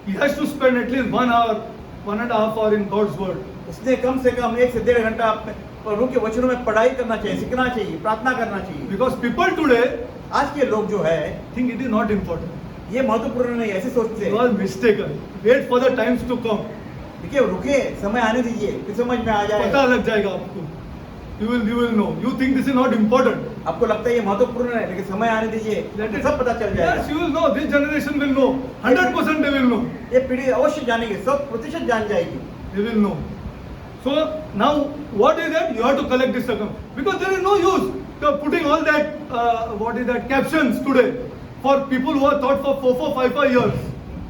B: He has to spend at least 1 hour, 1.5 hour in God's word.
A: उसने कम से कम 1 से 1.5 घंटा अपने प्रभु के वचनों में पढ़ाई करना चाहिए, सीखना चाहिए, प्रार्थना करना चाहिए.
B: Because people today
A: आज के लोग जो है
B: think it is not important.
A: ये महत्वपूर्ण नहीं, ऐसे सोचते
B: You
A: हैं.
B: are mistaken. Wait for the times to come.
A: देखिए, रुकिए, समय आने दीजिए, फिर समझ में आ
B: पता
A: जाएगा.
B: लग जाएगा आपको. You will know. You think this is not important.
A: आपको लगता है ये महत्वपूर्ण है, लेकिन समय आने दीजिए,
B: Let it-
A: सब पता चल
B: Yes,
A: जाएगा.
B: you will know. This generation will know. 100% they will know.
A: ये पीढ़ी अवश्य जानेगी, 100% जान जाएगी.
B: They will know. So now, what is that? You have to collect this circum, because there is no use to putting all that captions today for people who are taught for 4, 5 years.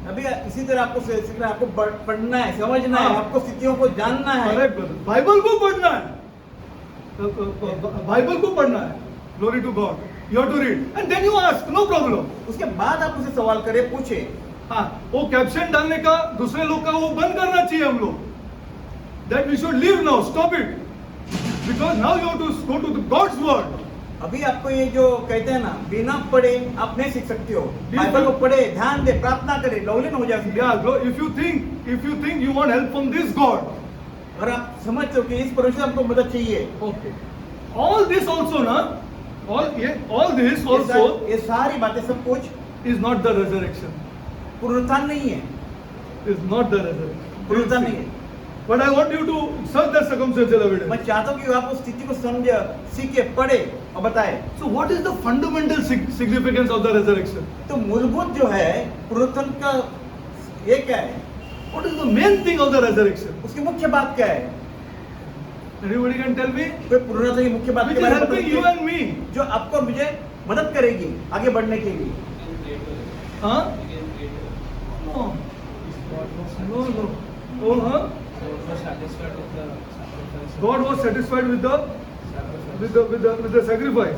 A: अभी इसी तरह आपको सीखना है, आपको पढ़ना है, समझना है,
B: हाँ.
A: आपको स्थितियों को जानना है.
B: Correct, brother. बाइबल को पढ़ना है. बाइबल को पढ़ना है. Glory to God. You have to read, and then you ask. No problem.
A: उसके बाद आप उसे सवाल करें, पूछे.
B: हाँ, वो कैप्शन डालने का दूसरे लोग का वो बंद करना चाहिए हम लोग. That we should leave now. Stop it. Because now you have to go to God's word.
A: अभी आपको ये जो कहते हैं ना, बिना पढ़े आप नहीं सीख सकते हो.
B: बिल्कुल.
A: बाइबल को पढ़े, ध्यान दे, प्रार्थना करे, लवलीन हो जाए.
B: Yeah, if you think you want help from this God,
A: और आप समझते हो कि इस परमेश्वर से आपको मदद चाहिए.
B: okay. All this also, na, all this also
A: ये सारी बातें, सब कुछ
B: is not the resurrection.
A: पुनरुत्थान नहीं है.
B: Is not the resurrection.
A: पुनरुत्थान नहीं है.
B: But I want you to search the circumstantial evidence.
A: मैं चाहता हूँ कि आप उस स्थिति को समझे, सीखे, पढ़े और बताए.
B: So what is the fundamental significance of the resurrection?
A: तो मूलभूत जो है पुनरुत्थान का, ये क्या है?
B: What is the main thing of the resurrection?
A: उसकी मुख्य बात क्या है?
B: Anybody can tell me?
A: कोई पुनरुत्थान की मुख्य बात
B: Which
A: के
B: is
A: बारे में
B: helping you
A: बताइए,
B: and me?
A: जो आपको और मुझे मदद करेगी आगे बढ़ने के लिए.
B: Huh? No. No. Oh, huh? God was satisfied with the sacrifice.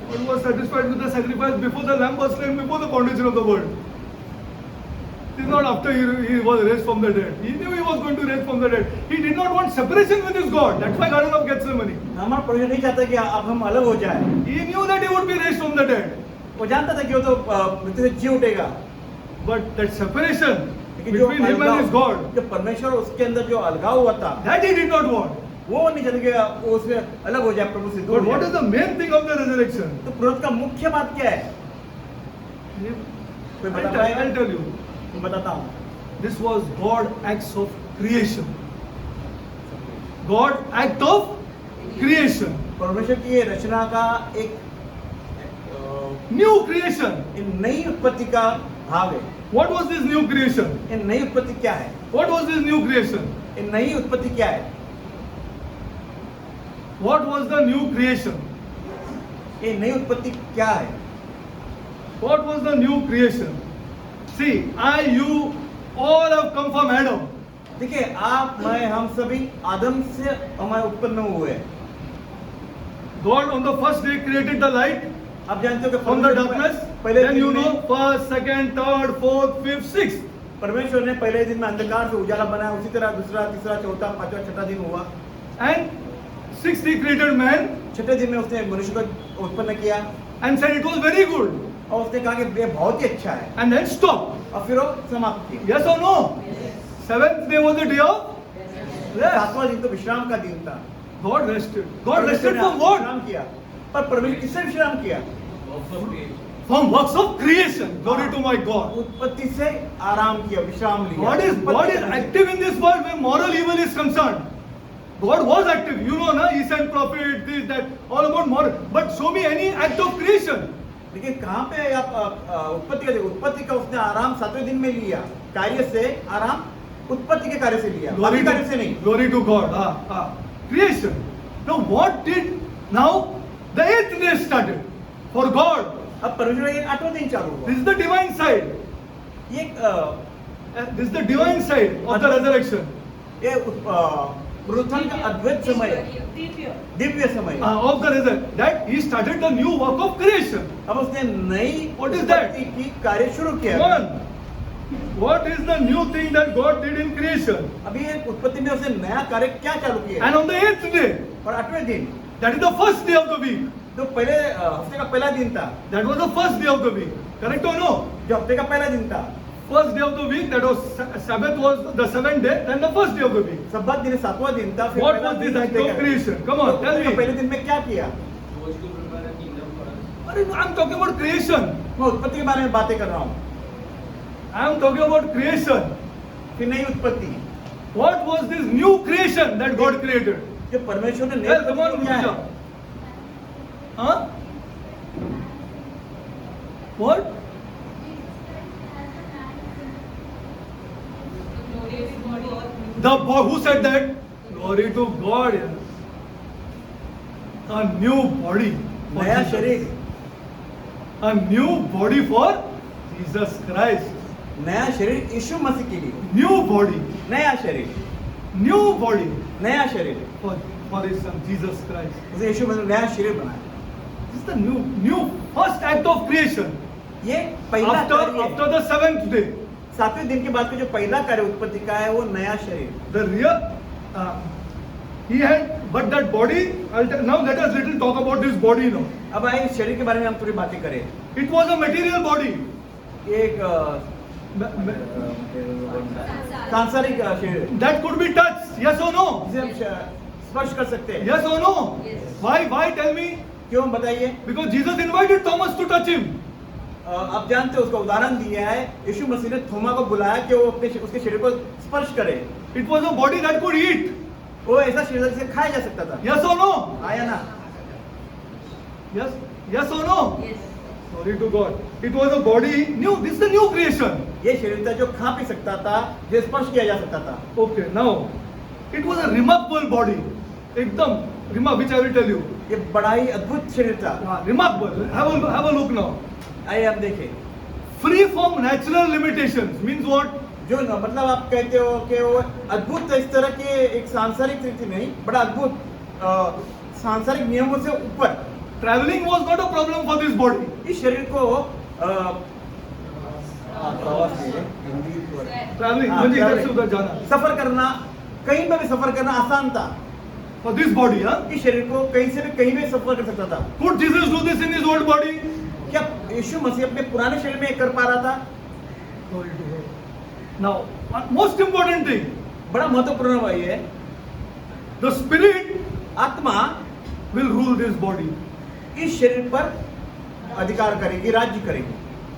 B: God was satisfied with the sacrifice before the lamb was slain, before the foundation of the world. It is not after he was raised from the dead. He knew he was going to raise from the dead. He did not want separation with his God. That's why Garden of Gethsemane.
A: हमारा परमेश्वर नहीं चाहता कि अब हम अलग हो जाए.
B: He knew that he would be raised from the dead.
A: वो जानता था कि वो तो मृत्यु से जी उठेगा.
B: But that separation
A: लेकिन जो
B: between him and his God,
A: जो परमेश्वर और उसके अंदर जो अलगाव हुआ था,
B: that he did not want.
A: वो नहीं चाहता कि वो उससे अलग हो जाए, प्रभु से दूर
B: But
A: हो
B: what
A: जाए.
B: is the main thing of the resurrection?
A: तो पुनरुत्थान का मुख्य बात क्या है? कोई बता पाएगा?
B: I'll tell you.
A: मैं बताता हूँ.
B: This was God acts of creation. God act of creation.
A: परमेश्वर की ये रचना का एक
B: New creation.
A: नई उत्पत्ति का भाव है.
B: What was this new creation?
A: ये नई उत्पत्ति क्या है?
B: What was this new creation?
A: ये नई उत्पत्ति क्या है?
B: What was the new creation?
A: ये नई उत्पत्ति क्या है?
B: What was the new creation? See, you, all have come from Adam.
A: देखिए, आप, मैं, हम सभी आदम से हमारे उत्पन्न हुए.
B: God on the first day created the light
A: आप जानते हो कि
B: from the darkness.
A: पहले
B: Then
A: दिन
B: you
A: में
B: know, first, second, third, fourth, fifth, sixth.
A: परमेश्वर ने पहले दिन में अंधकार से उजाला बनाया. उसी तरह दूसरा, तीसरा, चौथा, पांचवा, छठा दिन हुआ.
B: And sixth he created man
A: छठे दिन में उसने मनुष्य को उत्पन्न किया
B: and said it was very good.
A: और उसने कहा कि ये बहुत ही अच्छा है.
B: And then stop.
A: और फिर वो समाप्त किया.
B: Yes or no? Seventh day was the day of rest.
A: सातवां दिन तो विश्राम का दिन था.
B: God rested. God rested from what?
A: विश्राम किया. पर परमेश्वर किससे विश्राम किया?
C: Works of creation.
B: From works of creation. Glory to my God.
A: उत्पत्ति से आराम किया, विश्राम लिया।
B: God is
A: उत्पत्ति करने से।
B: active in this world where moral evil is concerned. God was active. You know, na? He sent prophet, this, that, all about moral. But show me any act of creation.
A: लेकिन कहाँ पे आप उत्पत्ति का देखो, उत्पत्ति का उसने आराम 7वें दिन में लिया, कार्य से आराम उत्पत्ति के कार्य से लिया, बाकी कार्य से नहीं।
B: Glory to God. Creation. Now what did, now the 8th day started for God.
A: अब परमेश्वर का 8वां दिन चालू हुआ।
B: This is the divine side.
A: ये
B: This is the divine side of the resurrection.
A: ये पुनरुत्थान का अद्भुत समय है, दिव्य समय है।
B: Of the resurrection. That he started the new work of creation.
A: अब उसने नई
B: What is that?
A: उत्पत्ति की कार्य शुरू किया।
B: Come on. What is the new thing that God did in creation?
A: अभी ये उत्पत्ति में उसने नया कार्य क्या चालू किया?
B: And on the 8th day,
A: और 8वें दिन,
B: that is the first day of the week.
A: जो पहले हफ्ते का पहला दिन था,
B: That was the first day of the week. Correct or no?
A: जो हफ्ते का पहला दिन था,
B: First day of the week, that was Sabbath was the 7th day, then the first day of the week.
A: सब्बात दिन 7वां दिन था। फिर
B: What
A: पहला
B: was
A: दिन
B: this act
A: हफ्ते
B: of
A: का।
B: creation? Come on,
A: तो
B: tell me.
A: पहले दिन में क्या किया?
C: He was to prepare a kingdom for us.
B: Arey, I'm talking about creation.
A: मैं उत्पत्ति के बारे में बातें कर रहा हूँ,
B: I'm talking about creation.
A: फिर नई उत्पत्ति,
B: What was this new creation that God created?
A: जो परमेश्वर ने नई
B: Well, come on,
A: उत्पत्ति किया है।
B: Ruja. Huh? What? Who said that? Glory to God. Yeah. A new body. for
A: नया
B: Jesus.
A: शरीर,
B: A new body for Jesus Christ.
A: नया शरीर यीशु मसीह के लिए,
B: New body.
A: नया शरीर,
B: New body
A: नया शरीर,
B: for His Son Jesus Christ.
A: उसे यीशु मसीह ने नया शरीर बनाया।
B: This is the new first act of creation.
A: ये पहला
B: After
A: कार्य है।
B: the 7th day.
A: 7वें दिन के बाद का जो पहला कार्य उत्पत्ति का है वो नया शरीर।
B: The real, he had, but that body, now let us little talk about this body now.
A: अब आइए इस शरीर के बारे में हम थोड़ी बातें करें।
B: It was a material body.
A: एक सांसारिक शरीर
B: That could be touched, yes or no?
A: जिसे हम स्पर्श कर सकते हैं।
B: Yes or no?
D: Yes.
B: Why tell me?
A: क्यों बताइए?
B: Because Jesus invited Thomas to touch him.
A: आप जानते हो उसका उदाहरण दिया है, यीशु मसीह ने थोमा को बुलाया कि वो अपने उसके शरीर को स्पर्श करे।
B: It was a body that could eat.
A: वो ऐसा शरीर था जिसे खाया जा सकता था।
B: Yes or no?
A: आया ना?
B: Yes or no? Glory to God. It was a body new. This is the new creation.
A: ये शरीर था जो खा पी सकता था, जो स्पर्श किया जा सकता था।
B: Okay, now it was a remarkable body. एकदम which I will tell you.
A: ये बड़ा ही अद्भुत शरीर था।
B: Remarkable. Have a look now.
A: आइए आप देखें।
B: Free from natural limitations means what?
A: जो मतलब आप कहते हो कि वो अद्भुत इस तरह के एक सांसारिक रीति नहीं, बड़ा अद्भुत सांसारिक नियमों से ऊपर।
B: Traveling was not a problem for this body.
A: इस शरीर को
B: Traveling,
A: हाँ,
B: म्हणजे इधर से
A: traveling।
B: उधर जाना.
A: सफर करना, कहीं पर भी सफर करना आसान था।
B: For this body, huh?
A: इस शरीर को कहीं से भी कहीं भी सफर कर सकता था।
B: Could Jesus do this in his old body?
A: क्या यीशु मसीह अपने पुराने शरीर में कर पा रहा था?
B: Glory to God. Now, one most important thing,
A: बड़ा महत्वपूर्ण बात ये है,
B: the spirit
A: आत्मा
B: will rule this body.
A: इस शरीर पर अधिकार करेगी, राज्य करेगी।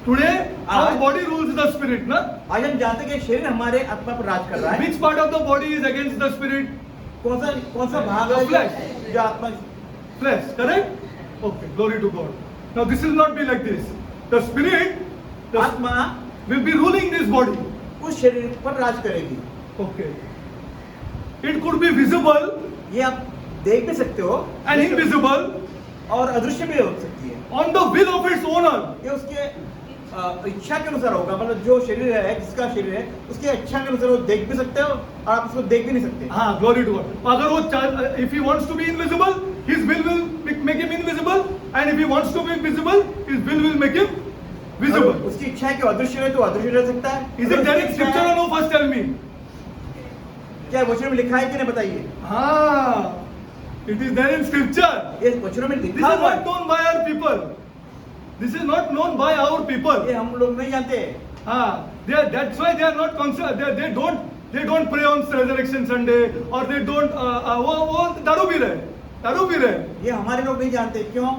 B: Today, our
A: आज-
B: body rules the spirit, na?
A: आज हम जानते हैं कि शरीर हमारे आत्मा पर राज कर रहा है।
B: Which part of the body is against the spirit?
A: कौन सा भाग है
B: Flesh.
A: जो आत्मा
B: Flesh, correct? Okay, glory to God. Now this will not be like this. The spirit
A: आत्मा
B: will be ruling this body.
A: उस शरीर पर राज करेगी।
B: Okay. It could be visible
A: ये आप देख भी सकते हो
B: and invisible
A: और अदृश्य भी हो सकती है।
B: on the will of its owner.
A: ये उसके इच्छा के अनुसार होगा, मतलब जो शरीर है, जिसका शरीर है, उसकी इच्छा के अनुसार वो देख भी सकते हो और आप उसको देख भी नहीं सकते।
B: हाँ, glory to God. अगर वो if he wants to be invisible, his will make him invisible, and if he wants to be visible, his will make him visible.
A: अगर उसकी इच्छा है कि वो अदृश्य रहे तो अदृश्य रह सकता है।
B: Is it there in scripture or no? First tell me.
A: क्या वचनों में लिखा है कि नहीं बताइए?
B: हाँ, it is there in scripture.
A: ये वचनों में
B: This is
A: लिखा हुआ
B: not
A: है।
B: known by our people. This is not known by our people.
A: ये हम लोग नहीं जानते।
B: हाँ, that's why they are not concerned. They don't pray on Resurrection Sunday, or they don't वो दारू पी रहे. दारू पी रहे हैं।
A: ये हमारे लोग नहीं जानते, क्यों?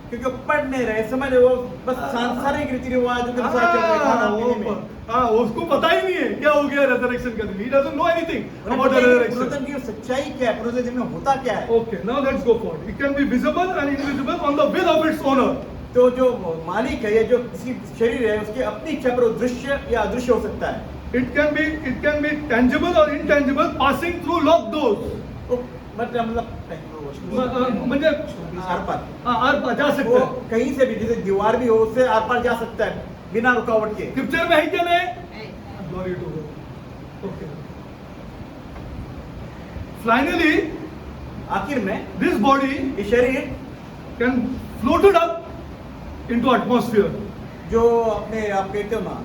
A: क्योंकि वो पढ़ नहीं रहे, समझ रहे, वो बस सांसारिक रीति रिवाज के अनुसार चल रहे, खाना पीने में।
B: हाँ, उसको पता ही नहीं है क्या हो गया रेजरेक्शन का दिन। He doesn't know anything about the resurrection.
A: पुनरुत्थान की सच्चाई क्या है, पुनरुत्थान में होता क्या है?
B: Okay, now let's go forward. It can be visible and invisible on the will of its owner.
A: तो जो मालिक है, ये जो किसी शरीर है, उसकी अपनी इच्छा पर वो दृश्य या अदृश्य हो सकता है।
B: It can be tangible or intangible, passing through locked doors.
A: वो मतलब
B: म्हणजे
A: आर पार,
B: आर पार जा सकते
A: वो
B: हैं।
A: कहीं से भी, जैसे दीवार भी हो, उससे आर पार जा सकता है बिना रुकावट के।
B: स्क्रिप्चर में है क्या नहीं? Glory to God. Okay. Finally,
A: आखिर में
B: this body
A: ये शरीर
B: can floated up into atmosphere.
A: जो अपने आप कहते हो ना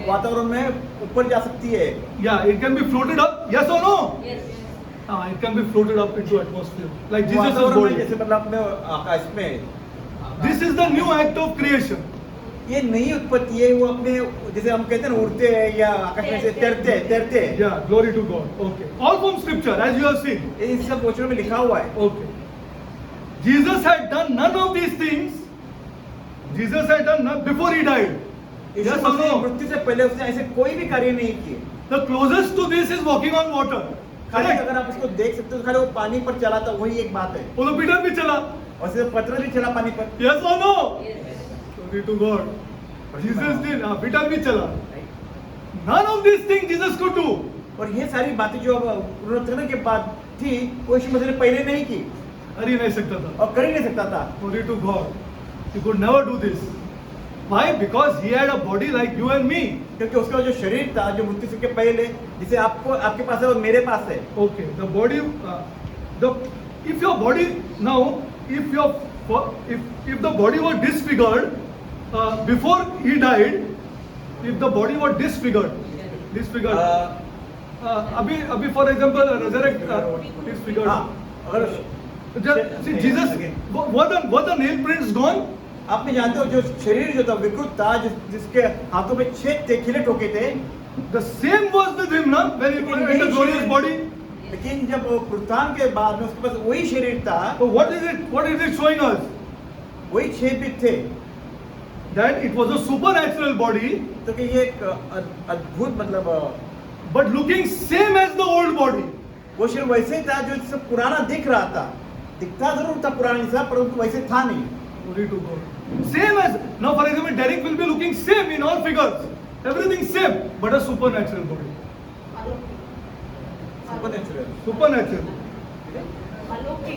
A: वातावरण में ऊपर जा सकती है।
B: Yeah, it can be floated up. Yes or no? It can be floated up into atmosphere like Jesus'
A: वातावरण में
B: body.
A: जैसे मतलब अपने आकाश में,
B: This is the new act of creation.
A: ये नई उत्पत्ति है। वो अपने, जैसे हम कहते हैं ना, उड़ते हैं या आकाश में से तैरते हैं।
B: Yeah, glory to God. Okay. All from scripture, as you have seen.
A: ये इन सब वचनों में लिखा हुआ है।
B: Okay. Jesus had done none of these things. Jesus had done none before he died.
A: Yeshu
B: Yes or
A: Masih
B: no?
A: मृत्यु से पहले उसने ऐसे कोई भी कार्य नहीं किए।
B: The closest to this is walking on water.
A: खाली
B: Correct?
A: अगर आप इसको देख सकते हो, खाली वो पानी पर चला था, वही एक बात है।
B: वो तो पीटर भी चला।
A: और सिर्फ पत्र भी चला पानी पर।
B: Yes or no? Glory to God. Jesus did. Peter भी चला। None of these things Jesus could do.
A: और ये सारी बातें जो अब पुनरुत्थान के बाद थी, वो यीशु मसीह ने पहले नहीं की
B: कर ही नहीं सकता था।
A: और कर ही नहीं सकता था।
B: Glory to God. He could never do this. Why? Because he had a body like you and me.
A: क्योंकि उसका जो शरीर था, जो मृत्यु से पहले, जिसे आपको, आपके पास है और मेरे पास है।
B: Okay, the body, if your body now, if the body was disfigured before he died, if the body was disfigured, अभी for example disfigured.
A: हाँ, अगर
B: See, Jesus, were the nail prints gone?
A: आपने जानते हो, जो शरीर जो था विकृत था, जिसके हाथों में छेद थे, खिले ठोके थे,
B: The same was with him, na? When he put in the glorious body.
A: लेकिन जब वो पुनरुत्थान के बाद में उसके पास वही शरीर था,
B: So what is it showing us?
A: वही छेद भी थे,
B: That it was a supernatural body,
A: तो कि ये एक अद्भुत मतलब
B: but looking same as the old body.
A: वो शरीर वैसे ही था जो इससे पुराना दिख रहा था, दिखता जरूर था पुराना जैसा, परंतु वैसे था नहीं।
B: Glory to God. Same as now, for example, Derek will be looking same in all figures, everything same, but a supernatural body. Supernatural.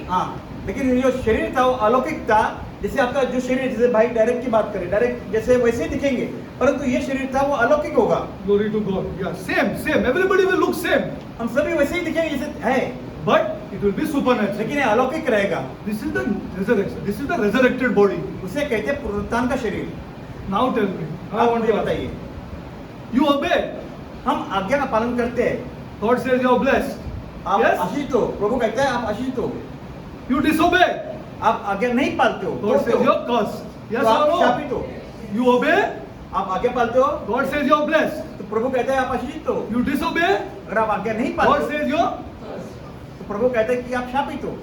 A: हाँ, लेकिन ये जो शरीर था वो अलौकिक था। जैसे आपका जो शरीर, जैसे भाई डायरेक्ट की बात करें, डायरेक्ट जैसे वैसे ही दिखेंगे, परंतु ये शरीर था वो अलौकिक होगा।
B: Glory to God. Yeah, same. Everybody will look same,
A: हम सभी वैसे ही दिखेंगे जैसे है,
B: but it will be supernatural.
A: लेकिन ये अलौकिक रहेगा।
B: This is the resurrection. This is the resurrected body.
A: उसे कहते हैं पुनरुत्थान का शरीर।
B: Now tell me. I
A: आप
B: want
A: मुझे
B: to ask.
A: बताइए,
B: You obey.
A: हम आज्ञा का पालन करते हैं,
B: God says you are blessed.
A: आप
B: Yes.
A: आशीषित हो, प्रभु कहता है आप आशीषित हो।
B: You disobey.
A: आप आज्ञा नहीं पालते हो,
B: God says
A: तोड़ते
B: you
A: हो,
B: are cursed. Yes
A: तो आप
B: or
A: शापित
B: no?
A: हो।
B: You obey.
A: आप आज्ञा पालते हो,
B: God says you are blessed.
A: तो प्रभु कहता है आप आशीषित हो।
B: You disobey.
A: अगर आप आज्ञा नहीं
B: God
A: पालते हो,
B: says you are.
A: तो प्रभु कहता है कि आप शापित हो।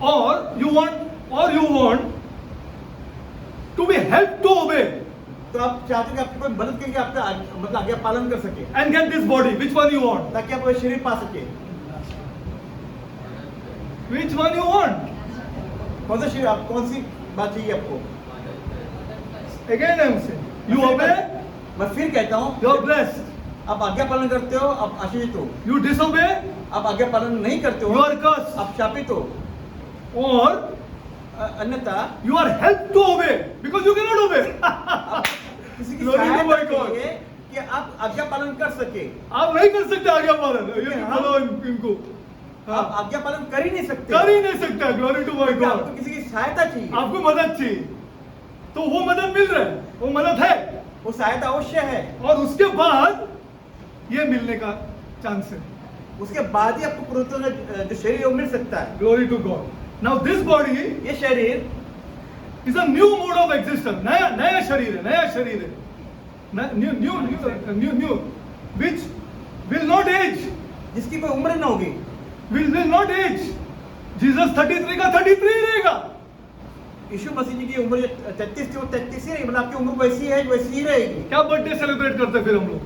B: Or you want to be helped to obey
A: तो आप चाहते हो कि आपकी कोई मदद करके आपका मतलब आज्ञा पालन कर सके,
B: and get this body. Which one you want?
A: ताकि आप वो शरीर पा सके।
B: Which one you want?
A: कौन सा शरीर, आप कौन सी बात चाहिए आपको?
B: Again I am saying. You obey.
A: मैं फिर कहता हूँ,
B: You are blessed.
A: आप आज्ञा पालन करते हो, आप आशीषित हो।
B: You disobey.
A: आप आज्ञा पालन नहीं करते
B: You
A: हो,
B: are cursed.
A: आप शापित हो।
B: Or
A: अन्यथा
B: you are helped to obey because you cannot obey.
A: आप किसी की
B: Glory to my
A: सहायता
B: God.
A: चाहिए कि आप आज्ञा पालन कर सके।
B: आप नहीं कर सकते आज्ञा पालन। ये
A: हाँ।
B: बोलो इनको।
A: आप आज्ञा पालन कर ही नहीं सकते।
B: कर ही नहीं सकता। Glory to my
A: क्योंकि
B: God.
A: आपको किसी की सहायता चाहिए,
B: आपको मदद चाहिए, तो वो मदद मिल रहा है, वो मदद है,
A: वो सहायता अवश्य है।
B: और उसके बाद ये मिलने का चांस है।
A: उसके बाद ही आपको पुनरुत्थान जो शरीर है वो मिल सकता है।
B: Glory to God. Now this body
A: ये शरीर
B: is a new mode of existence. नया शरीर है, new, which will not age,
A: जिसकी कोई उम्र न होगी,
B: will not age. जीसस 33 का 33 रहेगा।
A: यीशु मसीह जी की उम्र जो 33 थी वो 33 ही रहेगी, मतलब आपकी उम्र वैसी है वैसी ही रहेगी।
B: क्या बर्थडे सेलिब्रेट करते फिर हम लोग?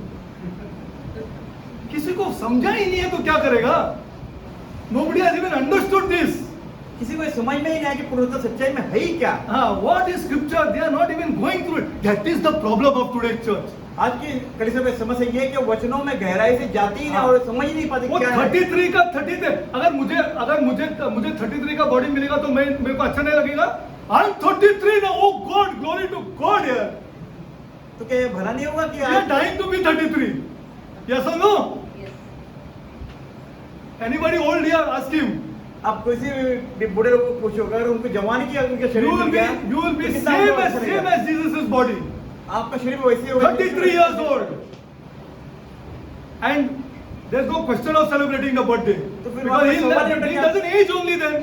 B: किसी को समझा ही नहीं है तो क्या करेगा? Nobody has even understood this.
A: किसी को ये समझ में ही नहीं आया कि पुनरुत्थान सच्चाई में है ही क्या।
B: What is scripture? They are not even going through it. That is the problem of today's church.
A: आज की कलीसिया में समस्या ये है कि वचनों में गहराई से जाती ही नहीं और समझ ही नहीं पाती
B: वो
A: क्या है।
B: 33 का 30 थे। अगर मुझे 33 का बॉडी मिलेगा तो मेरे को अच्छा नहीं लगेगा। I'm 33 now. Oh God, glory to God यार।
A: तो क्या ये भला नहीं होगा कि
B: We are dying to be 33. Yes or no? Anybody old here? Ask him.
A: आप किसी भी बूढ़े लोगों को पूछो, अगर उनको जवानी की उनके
B: You
A: शरीर
B: will
A: मिल
B: be
A: गया,
B: you will be
A: तो कितना
B: same
A: आपको
B: as
A: अच्छा
B: same
A: लगेगा?
B: as Jesus' body.
A: आपका शरीर भी वैसे ही होगा।
B: 33 years old. And there's no question of celebrating the birthday.
A: तो फिर
B: Because
A: वापस सवाल ये उठा
B: he
A: कि
B: doesn't age only then.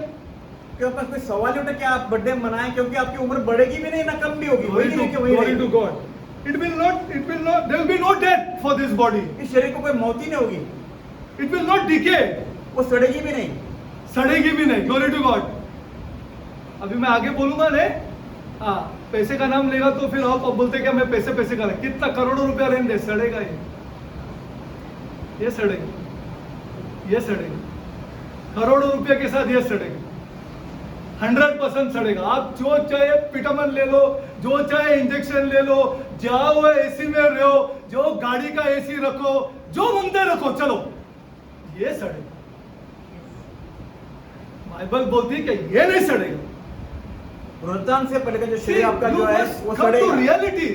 A: क्यों पास कोई सवाल ही उठा कि आप बर्थडे मनाएं, क्योंकि आपकी उम्र बढ़ेगी भी नहीं ना कम भी होगी, वही नहीं कि वही
B: Glory to
A: रहेगी।
B: God. It will not, there will be no death for this body.
A: इस शरीर को कोई मौत ही नहीं होगी,
B: It will not decay.
A: वो सड़ेगी भी नहीं।
B: सड़ेगी भी नहीं। Glory to God. अभी मैं आगे बोलूंगा ने, हाँ, पैसे का नाम लेगा तो फिर आप बोलते क्या मैं पैसे का, कितना करोड़ों रुपया रेंज दे, सड़ेगा ये सड़ेगा, करोड़ों रुपए के साथ ये सड़ेगा, 100% सड़ेगा। आप जो चाहे पिटामन ले लो, जो चाहे इंजेक्शन ले लो, जाओ एसी में रहो, जो गाड़ी का एसी रखो, जो मंदिर रखो, चलो ये सड़ेगा। बाइबल बोलती है कि ये नहीं सड़ेगा।
A: पुनरुत्थान से पहले का जो शरीर आपका
B: you
A: जो है
B: must
A: वो
B: come to
A: सड़ेगा।
B: reality.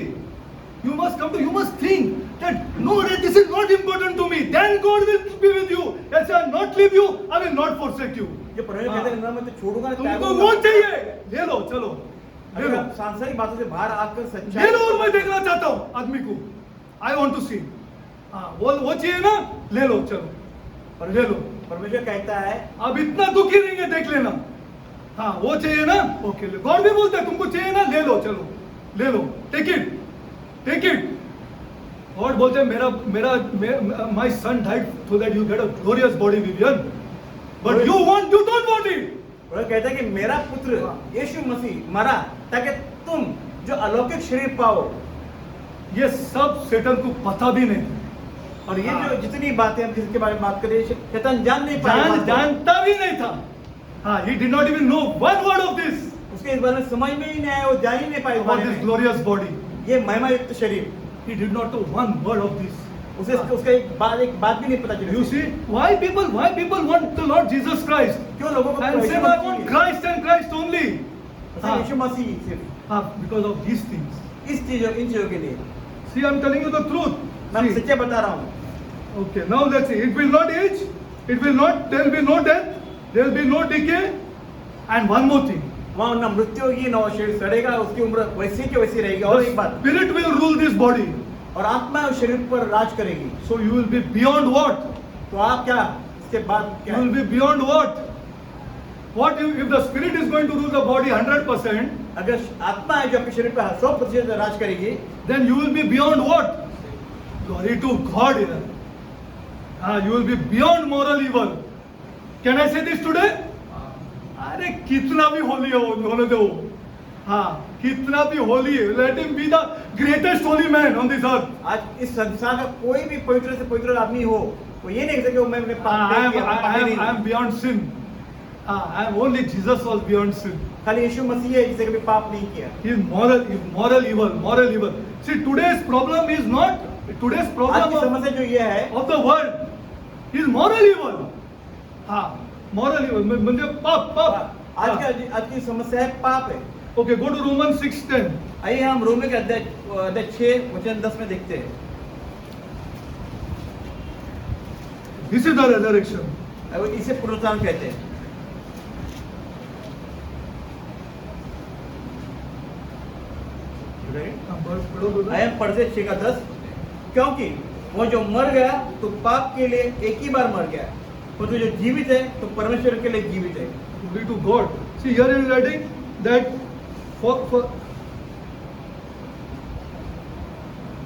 B: You must think that no, this is not important to me. Then God will be with you. Yes, I will not leave you. I will not forsake you.
A: जो परमेश्वर कहते हैं ना, मैं तो छोड़ूंगा ना,
B: तुमको
A: त्यागूंगा।
B: वो चाहिए, ले लो, चलो ले
A: अगर
B: लो,
A: आप सांसारिक बातों से बाहर आकर
B: ले
A: सच्चाई
B: लो। और मैं देखना चाहता हूँ आदमी को। I want to see. हाँ, वो चाहिए ना, ले लो, चलो ले लो।
A: परमेश्वर कहता है
B: अब इतना दुखी नहीं है, देख लेना। हाँ, वो चाहिए ना, ओके ले। गॉड भी बोलता है तुमको चाहिए ना, ले लो, चलो ले लो, टेक इट। गॉड बोलते हैं my son died so that you get a glorious body Vivian, but you don't want it.
A: और कहता है कि मेरा पुत्र यीशु मसीह मरा ताकि तुम जो अलौकिक शरीर पाओ।
B: ये सब शैतान को पता भी नहीं,
A: और ये जो जितनी बातें हम जिसके बारे में बात करें, शैतान जान नहीं पाया,
B: जानता भी नहीं था। हाँ, he did not even know one word of this,
A: उसके इस बारे में समझ में ही नहीं आया, वो जान ही नहीं पाया इस
B: about
A: बारे
B: this
A: में।
B: glorious body.
A: ये महिमा युक्त शरीर,
B: He did not know one word of this.
A: उसे उसका एक बात भी नहीं पता चली।
B: You see, why people want the Lord Jesus Christ?
A: क्यों लोगों को
B: And say, I want Christ and Christ only.
A: यीशु मसीह सिर्फ
B: Because of these things.
A: इन चीजों के लिए।
B: See, I'm telling you the truth.
A: मैं
B: See.
A: सच्चे बता रहा हूँ।
B: Okay, now let's see. It will not age. There will be no death. There will be no decay. And one more thing.
A: वहाँ ना मृत्यु होगी ना शरीर सड़ेगा, उसकी उम्र वैसी की वैसी रहेगी। और एक बात,
B: Spirit will rule this body.
A: और आत्मा उस शरीर पर राज करेगी।
B: So you will be beyond what?
A: तो आप क्या इसके बाद क्या?
B: You will be beyond what? What if the Spirit is going to rule the body 100%?
A: अगर आत्मा है जो आपके शरीर पर 100% राज करेगी,
B: Then you will be beyond what? Glory to God here. You will be beyond moral evil. Can I say this today? अरे कितना भी होली है वो, होने दो। हाँ, कितना भी होली है, let him be the greatest holy man on this earth.
A: आज इस संसार का कोई भी पवित्र से पवित्र आदमी हो, वो ये नहीं कह सकते मैं पाप किया,
B: I am beyond sin. I am only Jesus was beyond sin.
A: खाली यीशु मसीह है जिसे कभी पाप नहीं किया।
B: He is moral evil. See, today's problem is not
A: आज
B: problem
A: की समस्या जो ये है,
B: of the world is moral evil. हाँ, moral evil म्हणजे पाप.
A: आज की समस्या है पाप है।
B: Okay, go to Romans 6:10.
A: आइए हम रोमियो के अध्याय 6:10 में देखते हैं।
B: This is the resurrection.
A: इसे पुनरुत्थान कहते हैं। आइए हम पढ़ते 6:10। क्योंकि वो जो मर गया तो पाप के लिए एक ही बार मर गया, परंतु जो जीवित है तो परमेश्वर के लिए जीवित है।
B: Glory to God. See, here is writing that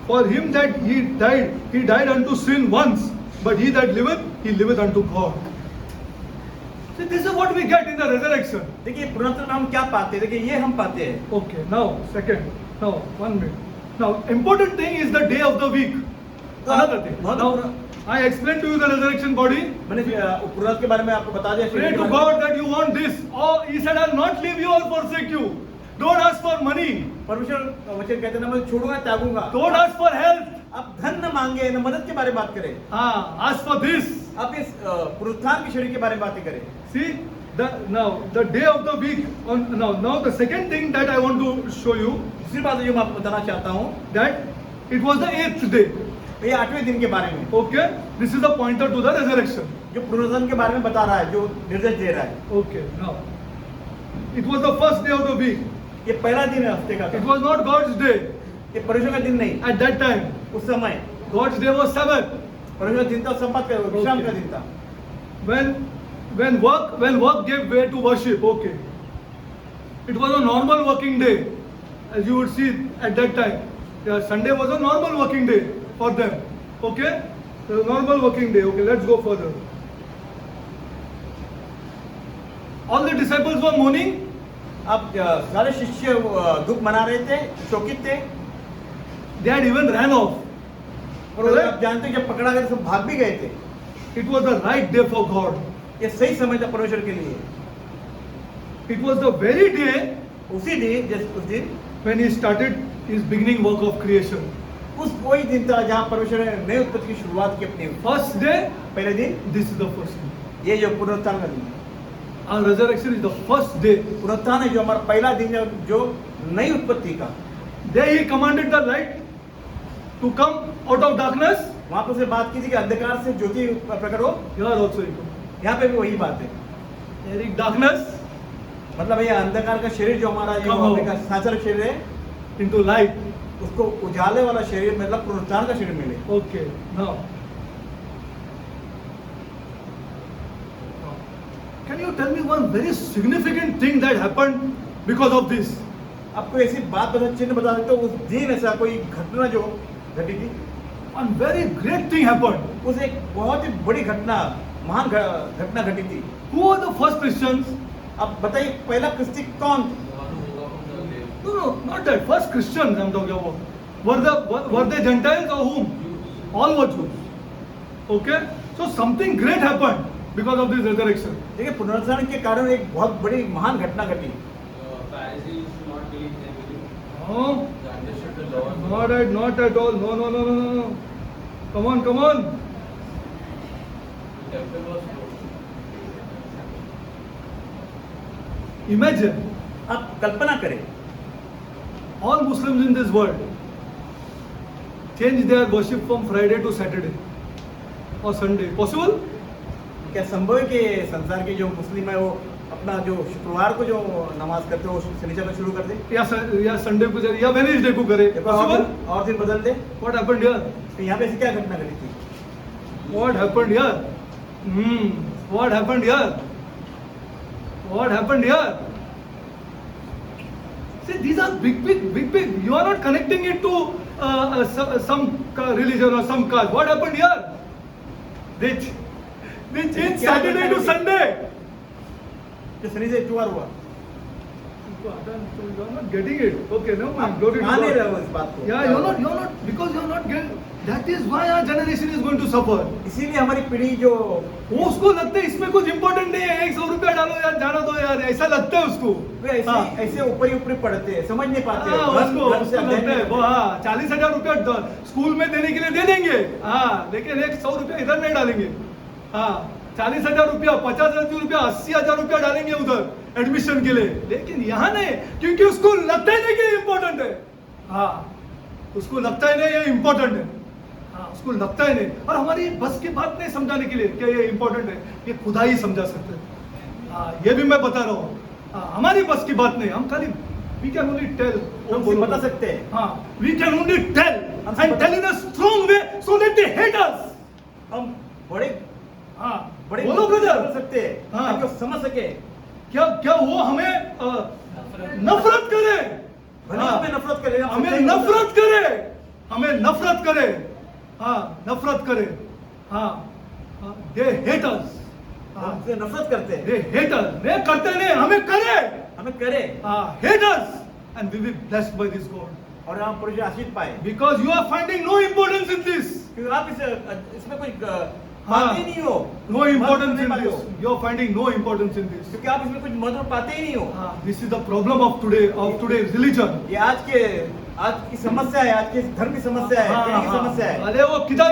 B: for him that he died unto sin once, but he that liveth, he liveth unto God. See, this is what we get in the resurrection.
A: देखिए पुनरुत्थान में हम क्या पाते हैं, देखिए ये हम पाते हैं।
B: Okay, now, second. Now, 1 minute. Now, important thing is the day of the week. Another thing. Now, I explained to you the resurrection body.
A: मैंने पुनरुत्थान के बारे में आपको बता दिया।
B: Pray to God that you want this. Oh, he said, I'll not leave you or forsake you. Don't ask for money.
A: परमेश्वर वचन कहते हैं ना, मैं छोड़ूंगा त्यागूंगा।
B: Don't ask for help.
A: आप धन न मांगे, न मदद के बारे में बात करें।
B: Ask for this.
A: आप इस पुनरुत्थान की शरीर के बारे में बातें करें।
B: See, now the day of the week. Now the second thing that I want to show you,
A: दूसरी बात जो मैं आपको बताना चाहता हूँ,
B: that it was the 8th day.
A: ये 8वें दिन के बारे में।
B: Okay, this is the pointer to the resurrection.
A: जो पुनरुत्थान के बारे में बता रहा है, जो निर्देश दे रहा है।
B: Okay, now it was the first day of the week.
A: ये पहला दिन है हफ्ते का।
B: It was not God's day.
A: ये परमेश्वर का दिन नहीं।
B: At that time,
A: उस समय
B: God's day was Sabbath.
A: परमेश्वर का दिन था, संपत्ति का, विश्राम का दिन था।
B: When work gave way to worship, okay. It was a normal working day, as you would see at that time. Yeah, Sunday was a normal working day for them. Okay, so normal working day. Okay, let's go further. All the disciples were mourning.
A: अब सारे शिष्य दुख मना रहे थे, शोकित थे।
B: They had even ran off.
A: और आप जानते हैं जब पकड़ा गया सब भाग भी गए थे।
B: It was the right day for God.
A: ये सही समय था परमेश्वर के लिए।
B: It was the very day
A: उसी दिन, उस दिन
B: when He started His beginning work of creation.
A: उस वही दिन था जहाँ परमेश्वर ने नई उत्पत्ति की शुरुआत की अपनी।
B: First day,
A: पहले दिन,
B: this is the first day.
A: ये जो पुनरुत्थान का दिन है।
B: Our resurrection is the first day.
A: पुनरुत्थान है जो हमारा पहला दिन है, जो नई उत्पत्ति का।
B: There He commanded the light to come out of darkness.
A: वहाँ पर से बात की थी कि अंधकार से ज्योति प्रकट हो।
B: Here also He commanded.
A: यहाँ पे भी वही बात है।
B: There is darkness
A: मतलब ये अंधकार का शरीर जो हमारा जो
B: Come out.
A: का सांसारिक शरीर है,
B: into light.
A: उसको उजाले वाला शरीर मतलब पुनरुत्थान का शरीर मिले।
B: Okay, now. Can you tell me one very significant thing that happened because of this?
A: आपको ऐसी बात बता, चिन्ह बता सकते हो, उस दिन ऐसा कोई घटना जो घटी थी।
B: One very great thing happened.
A: उस एक बहुत ही बड़ी घटना, महान घटना घटी थी।
B: Who were the first Christians?
A: अब बताइए पहला क्रिस्ती कौन?
B: No, not that. First Christians I'm talking about. Were they Gentiles or whom? All were Jews. Okay? So something great happened because of this resurrection.
A: देखिए पुनरुत्थान के कारण एक बहुत बड़ी महान घटना घटी।
B: No, not at all. No. Come on. Imagine
A: आप कल्पना करें,
B: all Muslims in this world change their worship from Friday to Saturday or Sunday. Possible?
A: क्या संभव है कि संसार के जो मुस्लिम है वो अपना जो शुक्रवार को जो नमाज करते हो वो शनिवार को शुरू कर दे,
B: या संडे को करे या वेडनेसडे को करे? Possible?
A: और दिन बदल दे।
B: What happened here?
A: तो यहाँ पे ऐसी क्या घटना घटी थी?
B: What happened here? What happened here? What happened here? See, these are big. You are not connecting it to some religion or some caste. What happened here? They changed Saturday to Sunday.
A: जो शनि से इतवार हुआ।
B: You are not getting it. Okay, no man. Glory to
A: मान नहीं
B: God.
A: रहे हो इस बात को।
B: Yeah, you're not, because you're not getting. That is why our generation is going to suffer.
A: इसीलिए हमारी पीढ़ी जो
B: वो उसको लगता है इसमें कुछ इम्पोर्टेंट नहीं है, 100 रुपया डालो यार, जाना दो यार, ऐसा लगता है उसको।
A: वे ऐसे ऊपर पढ़ते हैं, समझ नहीं पाते हैं।
B: उसको
A: धर्म से अध्ययन
B: लगता है
A: नहीं
B: वो
A: करते।
B: 40,000 रुपया स्कूल में देने के लिए दे देंगे, लेकिन 100 रुपया इधर नहीं डालेंगे। 40,000 रुपया, 50,000 रुपया, 80,000 रुपया डालेंगे उधर एडमिशन के लिए, लेकिन यहाँ नहीं, क्योंकि उसको लगता ही नहीं कि इम्पोर्टेंट है। उसको लगता ही नहीं ये इम्पोर्टेंट है। उसको लगता ही नहीं, और हमारी बस की बात नहीं समझाने के लिए क्या ये इम्पोर्टेंट है, ये खुदा ही समझा सकते हैं। ये भी मैं बता रहा हूँ, हमारी बस की बात नहीं, हम खाली we can only tell,
A: हम बता सकते हैं।
B: we can only tell and tell in a strong way so that they hate us.
A: हम बड़े
B: बोलो ब्रदर,
A: बोल सकते हैं ताकि वो समझ सके।
B: क्या वो हमें नफरत करे,
A: हमें नफरत करे,
B: हमें नफरत करे, नफरत करे। They hate us. हाँ।
A: हमसे नफरत करते हैं,
B: They hate us. They करते नहीं, हमें करे.
A: हमें करे
B: Hate us, and we will be blessed by this God.
A: और हम पुरुष आशीष पाए,
B: Because you are finding no importance in this.
A: क्योंकि आप इसमें कोई पाते ही नहीं हो,
B: No importance
A: महत्व नहीं
B: in
A: पाते
B: this.
A: हो,
B: You are finding no importance in this.
A: क्योंकि आप इसमें कुछ महत्व पाते ही नहीं हो।
B: This is the problem of today's religion.
A: ये आज की समस्या है, आज के धर्म की समस्या है, पीढ़ी की समस्या है।
B: अरे वो किधर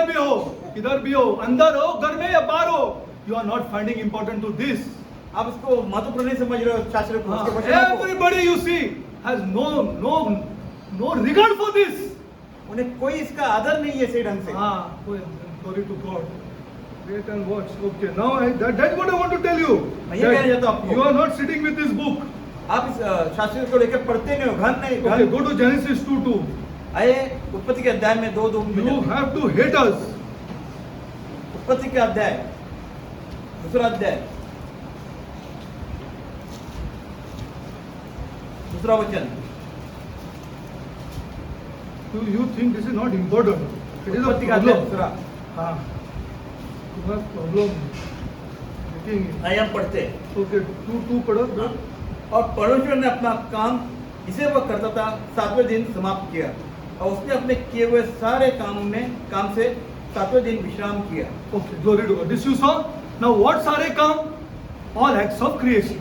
B: भी हो, अंदर हो, घर में या बाहर हो, you are not finding important to this.
A: आप इसको महत्वपूर्ण नहीं समझ रहे हो, शास्त्र को, उसके वचनों को।
B: Everybody you see has no regard for this.
A: उन्हें कोई इसका आदर नहीं है सही ढंग से।
B: Glory to God. Wait and watch. Okay, now that's what I want to tell you.
A: मैं ये कहना चाहता हूँ आपको।
B: You are not sitting with this book.
A: आप इस शास्त्र को लेकर पढ़ते नहीं हो, घर नहीं।
B: Okay, go to Genesis 2:2.
A: आइए उत्पत्ति के अध्याय में 2:2 में
B: You have to hate us.
A: उत्पत्ति का अध्याय, दूसरा अध्याय, दूसरा वचन।
B: You think this is not important? It is a
A: उत्पत्ति का अध्याय
B: problem.
A: दूसरा।
B: हाँ, तुम्हारा problem देखेंगे.
A: आइए हम पढ़ते हैं।
B: Okay, 2:2 पढ़ो.
A: और परमेश्वर ने अपना काम जिसे वह करता था 7वें दिन समाप्त किया, और उसने अपने किए हुए सारे काम से 7वें दिन विश्राम किया।
B: Okay, glory to God. This you saw. Now what सारे काम? All acts of creation.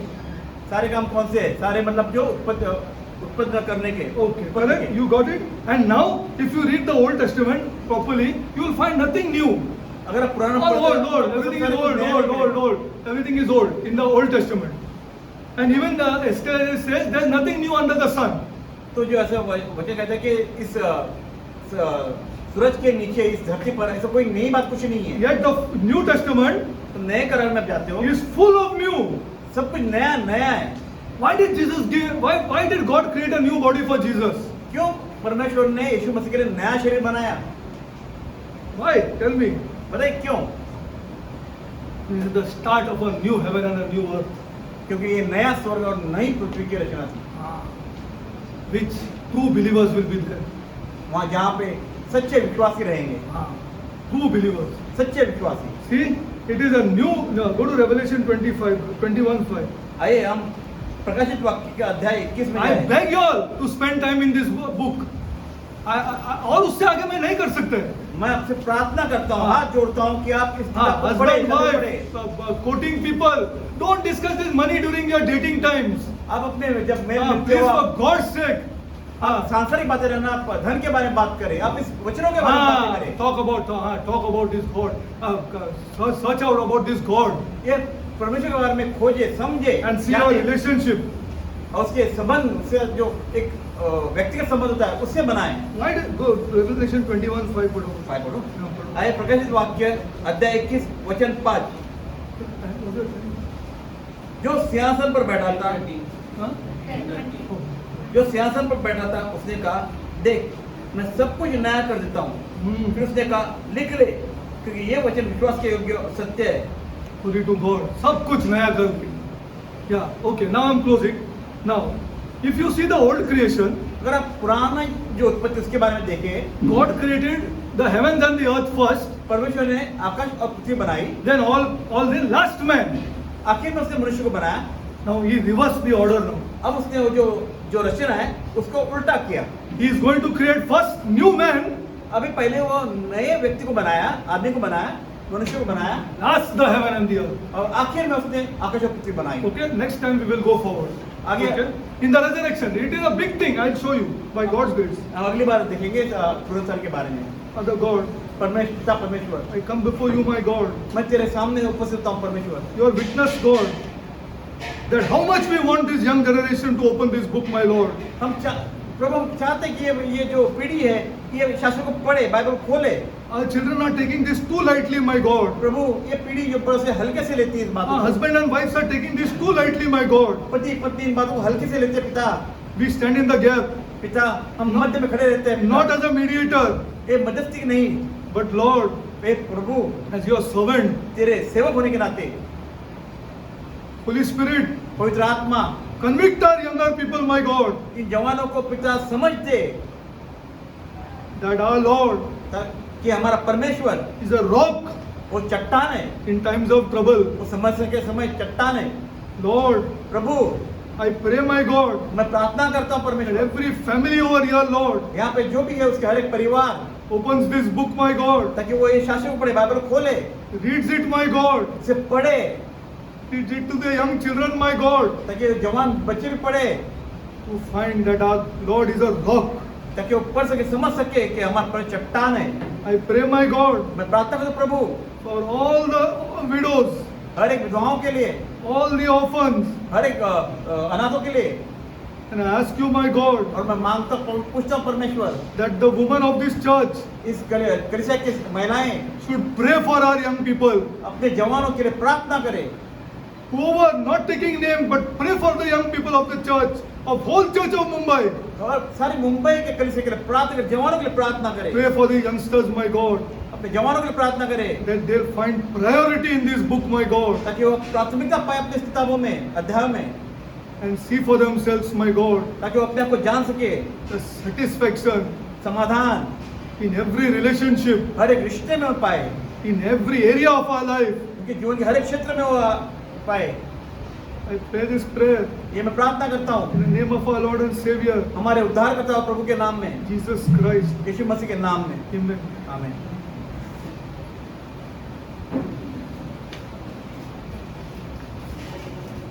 A: सारे काम कौन से हैं? सारे मतलब जो उत्पन्न करने के।
B: Okay, correct. You got it. And now, if you read the Old Testament properly, you will find nothing new.
A: अगर आप पुराना
B: All
A: पढ़ते हो,
B: old.
A: तो
B: Everything
A: सारे
B: is
A: कुछ नया है।
B: old. Everything is old in the Old Testament. And even the Esther says there is nothing new under the sun.
A: तो जो ऐसा वचन कहता है कि इस सूरज के नीचे इस धरती पर ऐसा कोई नई बात कुछ नहीं है।
B: Yet the New Testament
A: तो नए करार में आप जाते हो,
B: is full of new.
A: सब कुछ नया नया है।
B: Why did Jesus give? Why did God create a new body for Jesus?
A: क्यों परमेश्वर ने यीशु मसीह के लिए नया शरीर बनाया?
B: Why? Tell me.
A: बताइए क्यों?
B: This is the start of a new heaven and a new earth,
A: क्योंकि ये नया स्वर्ग और नई पृथ्वी की रचना थी,
B: which true believers will be there.
A: वहाँ जहाँ पे सच्चे विश्वासी रहेंगे,
B: True believers.
A: सच्चे विश्वासी।
B: See, it is a new. No, go to Revelation 21:5.
A: आइए हम प्रकाशित वाक्य का अध्याय 21 में
B: I
A: जाएं।
B: beg you all to spend time in this book. और उससे आगे मैं नहीं कर सकते.
A: मैं आपसे प्रार्थना करता हूँ, हाथ जोड़ता हूँ कि आप इस किताब को
B: Husband,
A: पढ़ें।
B: wife, quoting people. Don't discuss this money during your dating times.
A: आप अपने जब मेल मिलते
B: Please,
A: हो,
B: for
A: आप
B: God's sake.
A: सांसारिक बातें रहना, आप धन के बारे में बात करें, आप इस वचनों के बारे में बातें करें।
B: Talk about this God. Search out about this God
A: ये परमेश्वर के बारे में खोजे, समझे
B: and see your relationship.
A: और उसके संबंध से जो एक व्यक्तिगत संबंध होता है उससे बनाएं।
B: Why did go Revelation 21:5 पढ़ो.
A: पढ़ो। आइए प्रकाशित वाक्य अध्याय 21 वचन 5। जो सिंहासन पर बैठा था, जो सिंहासन पर बैठा था, उसने कहा, देख मैं सब कुछ नया कर देता हूँ। फिर उसने कहा, लिख ले, क्योंकि ये वचन विश्वास के योग्य और सत्य है।
B: Glory to God. सब कुछ नया कर दी. Yeah. Okay. Now I'm closing. Now, if you see the old creation,
A: अगर आप पुराना जो उत्पत्ति उसके बारे में देखें,
B: God created the heavens and the earth first.
A: परमेश्वर ने आकाश और पृथ्वी बनाई,
B: Then all the last man.
A: आखिर में उसने मनुष्य को बनाया।
B: Now he reversed the order now.
A: अब उसने वो जो रचना है उसको उल्टा किया।
B: He is going to create first new man.
A: अभी पहले वो नए व्यक्ति को बनाया, आदमी को बनाया, मनुष्य को बनाया,
B: Last the heaven and the earth.
A: और आखिर में उसने आकाश और पृथ्वी बनाई।
B: Okay. Next time we will go forward.
A: आगे
B: Okay. In the resurrection, it is a big thing. I'll show you by God's grace.
A: हम अगली बार देखेंगे पुनरुत्थान के बारे में।
B: Father God,
A: परमेश्वर,
B: I come before you, my God.
A: मैं तेरे सामने उपस्थित हूँ परमेश्वर।
B: Your witness, God, that how much we want this young generation to open this book, my Lord.
A: प्रभु हम चाहते हैं कि ये जो पीढ़ी है ये शास्त्र को पढ़े, बाइबल खोले।
B: Our children are taking this too lightly, my God.
A: प्रभु ये पीढ़ी जो बड़े से हल्के से लेती है इस बात को।
B: Husband and wives are taking this too lightly, my God.
A: पति पत्नी इन बातों को हल्के से लेते हैं। पिता,
B: We stand in the gap,
A: पिता हम मध्य में खड़े रहते हैं। पिता,
B: not as a mediator,
A: ये मध्यस्थी नहीं,
B: but Lord,
A: ये प्रभु
B: as your servant,
A: तेरे सेवक होने के नाते
B: Holy Spirit,
A: पवित्र आत्मा
B: convict our younger people, my God,
A: इन जवानों को पिता समझ दे
B: that our Lord
A: कि हमारा परमेश्वर
B: is a rock
A: वो चट्टान है,
B: in times of trouble.
A: वो समस्या के समय चट्टान है।
B: Lord,
A: Prabhu,
B: I pray, my God,
A: मैं प्रार्थना करता हूँ
B: that
A: परमेश्वर,
B: every family over here, Lord,
A: यहाँ पे जो भी है उसके हर एक परिवार,
B: opens this book, my God,
A: ताकि वो ये शास्त्र को पढ़े, बाइबल को खोले,
B: reads it, my God,
A: इसे पढ़े,
B: reads it to the young children, my God,
A: ताकि जवान बच्चे भी पढ़े,
B: to find that our Lord is a rock.
A: ताकि वो पढ़ सके, समझ सके कि हमारे पर चट्टान है।
B: I pray, my God,
A: मैं प्रार्थना करता हूँ प्रभु,
B: for all the widows,
A: हर एक विधवाओं के लिए,
B: all the orphans,
A: हर एक अनाथों के लिए,
B: and I ask you, my God,
A: और मैं मांगता पूछता हूँ परमेश्वर,
B: that the women of this church
A: इस कलीसिया की महिलाएं
B: should pray for our young people,
A: अपने जवानों के लिए प्रार्थना करें,
B: whoever not taking name, but pray for the young people of the church, of whole church of Mumbai.
A: और सारी मुंबई के कलीसिया के लिए प्रार्थना करें, जवानों के लिए प्रार्थना करें,
B: Pray for the youngsters, my God,
A: अपने जवानों के लिए प्रार्थना करें,
B: that they'll find priority in this book, my God,
A: ताकि वो प्राथमिकता पाए अपनी किताबों में, अध्याय में,
B: and see for themselves, my God,
A: ताकि वो अपने आप को जान सके,
B: the satisfaction
A: समाधान
B: in every relationship,
A: हर एक रिश्ते में वो पाए,
B: in every area of our life.
A: उनके जीवन के हर एक क्षेत्र में वो पाए।
B: I pray this prayer
A: ये मैं प्रार्थना करता हूँ
B: in the name of our Lord and Savior,
A: हमारे उद्धारकर्ता प्रभु के नाम में,
B: Jesus Christ.
A: यीशु मसीह के नाम में,
B: Amen.
A: आमीन।